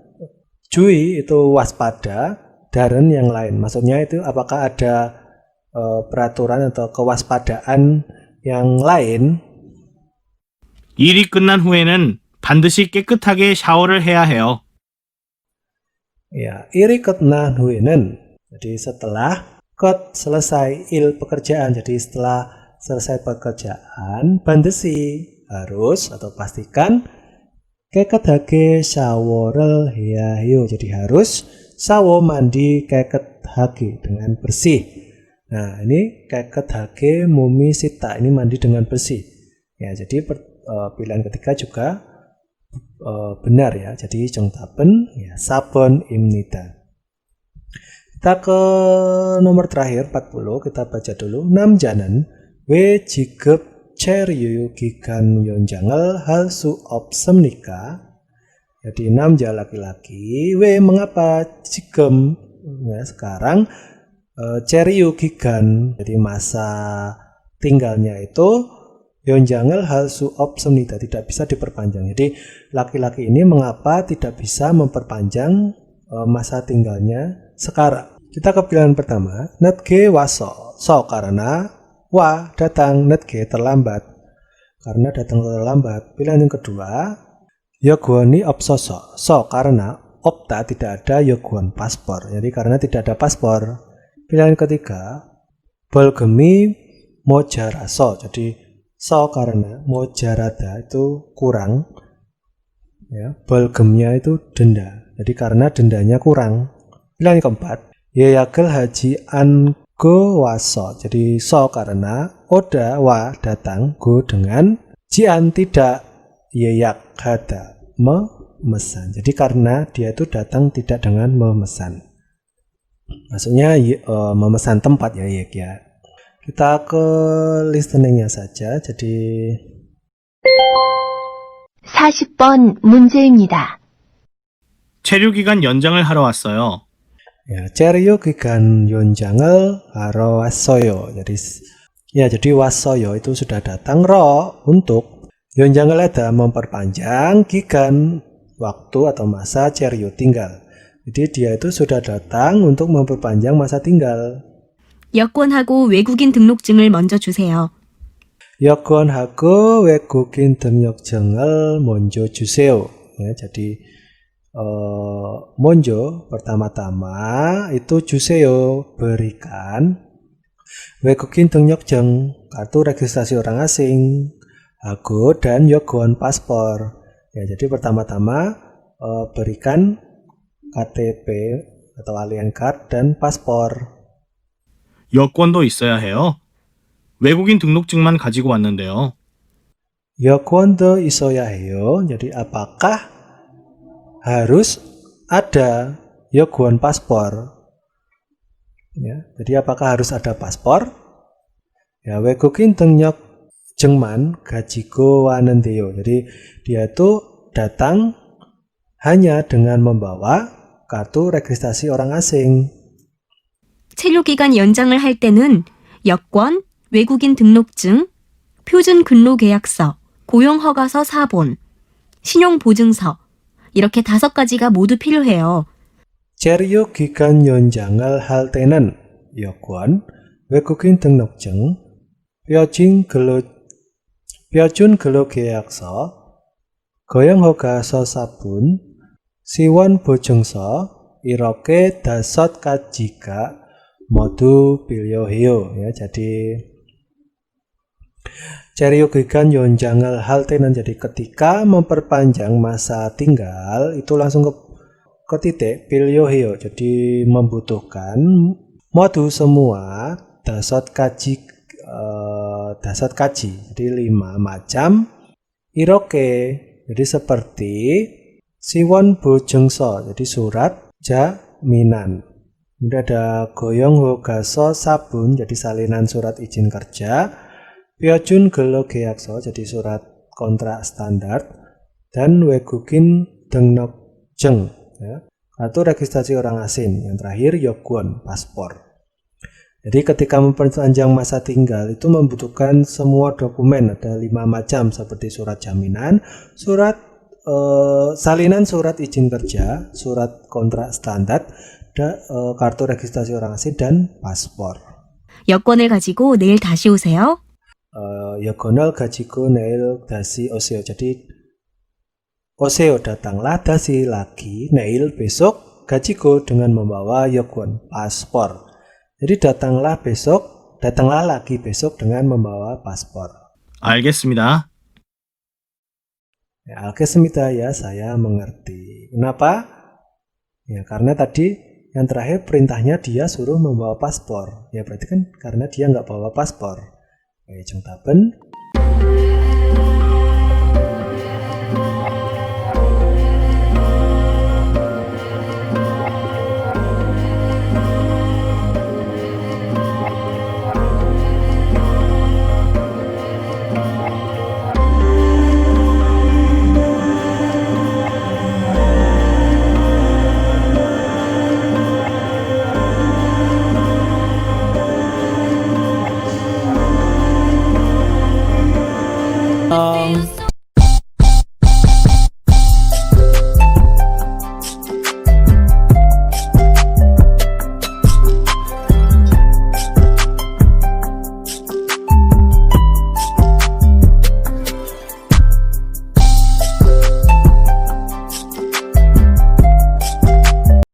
Jui itu waspada. Daran yang lain. Maksudnya itu apakah ada peraturan atau kewaspadaan yang lain? 일이 끝난 후에는 반드시 깨끗하게 샤워를 해야 해요. Ya, iri ketna huinen. Jadi setelah selesai pekerjaan, jadi setelah selesai pekerjaan, bandesi harus atau pastikan 깨끗하게 샤워를 해야 해요. Jadi harus 샤워 mandi 깨끗하게 dengan bersih. Nah, ini 깨끗하게 몸이 씻다. Ini mandi dengan bersih. Ya, jadi pilihan ketiga juga benar ya. Jadi 정답은 ya, 4번입니다. Kita ke nomor terakhir 40. Kita baca dulu. 남자는 왜 지급 체류 기간 연장을 할 수 없습니까? Jadi 남자 laki-laki, mengapa 지금 ya, sekarang 체류 기간, jadi masa tinggalnya itu 연장을 할 수 없습니다. Tidak bisa diperpanjang. Jadi laki-laki ini mengapa tidak bisa memperpanjang masa tinggalnya sekarang? Kita ke pilihan pertama. 늦게 와서. So karena datang, 늦게 terlambat. Karena datang terlambat. Pilihan yang kedua. 여권이 없어서. So karena 없다, tidak ada 여권, paspor. Jadi karena tidak ada paspor. Pilihan ketiga. 벌금이 모자라서. Jadi so karena mojarada itu kurang. Ya, 벌금nya itu denda. Jadi karena dendanya kurang. Pilihan yang keempat. 예약을 하지 않고 와서. Jadi so karena oda wa datang, go dengan jian tidak, yeyak hada memesan. Jadi karena dia itu datang tidak dengan memesan. Maksudnya memesan tempat ya yek ya. Kita ke listeningnya saja. Jadi 40번 문제입니다. 체류기간 연장을 하러 왔어요. ya, 체류 기간 연장을 하러 왔어요. jadi 왔어요 itu sudah datang, ro untuk, 연장을 ada memperpanjang, 기간 waktu atau masa, 체류 tinggal. Jadi dia itu sudah datang untuk memperpanjang masa tinggal. 여권하고 외국인 등록증을 먼저 주세요. 여권하고 외국인 등록증을 먼저 주세요. Ya, jadi 먼저 pertama-tama itu 주세요, berikan. 외국인 등록증, kartu registrasi orang asing, hago dan 여권, paspor. Ya, jadi pertama-tama berikan KTP atau alien card dan paspor. 여권도 있어야 해요. 외국인 등록증만 가지고 왔는데요. 여권도 있어야 해요. Jadi apakah harus ada 여권, paspor? Ya, jadi apakah harus ada paspor? Ya, 외국인 등록증만 가지고 왔는데요. Jadi dia itu datang hanya dengan membawa kartu registrasi orang asing. 체류기간 연장을 할 때는 여권, 외국인 등록증, 표준 근로계약서, 고용허가서 4본, 신용보증서, 이렇게 5가지가 모두 필요해요. 체류 기간 연장을 할 때는 여권, 외국인 등록증, 표준 근로계약서, 고용허가서 4본, 시원보증서, 이렇게 5가지가 modu 필요해요. Ya, jadi 체류 기간 연장을 할 때는, jadi ketika memperpanjang masa tinggal itu langsung ke titik 필요해요. Jadi membutuhkan modu semua 5가지, jadi 5 macam. 이렇게, jadi seperti 시원보증서, jadi surat jaminan. Kemudian ada 고용허가서 4분, jadi salinan surat izin kerja. 표준 근로계약서, jadi surat kontrak standar, dan 외국인 등록증, ya, kartu registrasi orang asing. Yang terakhir 여권, paspor. Jadi ketika memperpanjang masa tinggal itu membutuhkan semua dokumen, ada 5 macam seperti surat jaminan, surat salinan surat izin kerja, surat kontrak standar, kartu registrasi orang asing, dan paspor. 여권을 가지고 내일 다시 오세요. 여권을 가지고 내일 다시 오세요. Jadi 오세요 datanglah, 다시 lagi, neil besok, 가지고 dengan membawa 여권, paspor. Jadi datanglah lagi besok dengan membawa paspor. 알겠습니다. Ya, alhamdulillah ya, saya mengerti. Kenapa? Ya, karena tadi yang terakhir perintahnya dia suruh membawa paspor. Ya, berarti kan karena dia nggak bawa paspor. Oke, chúng ta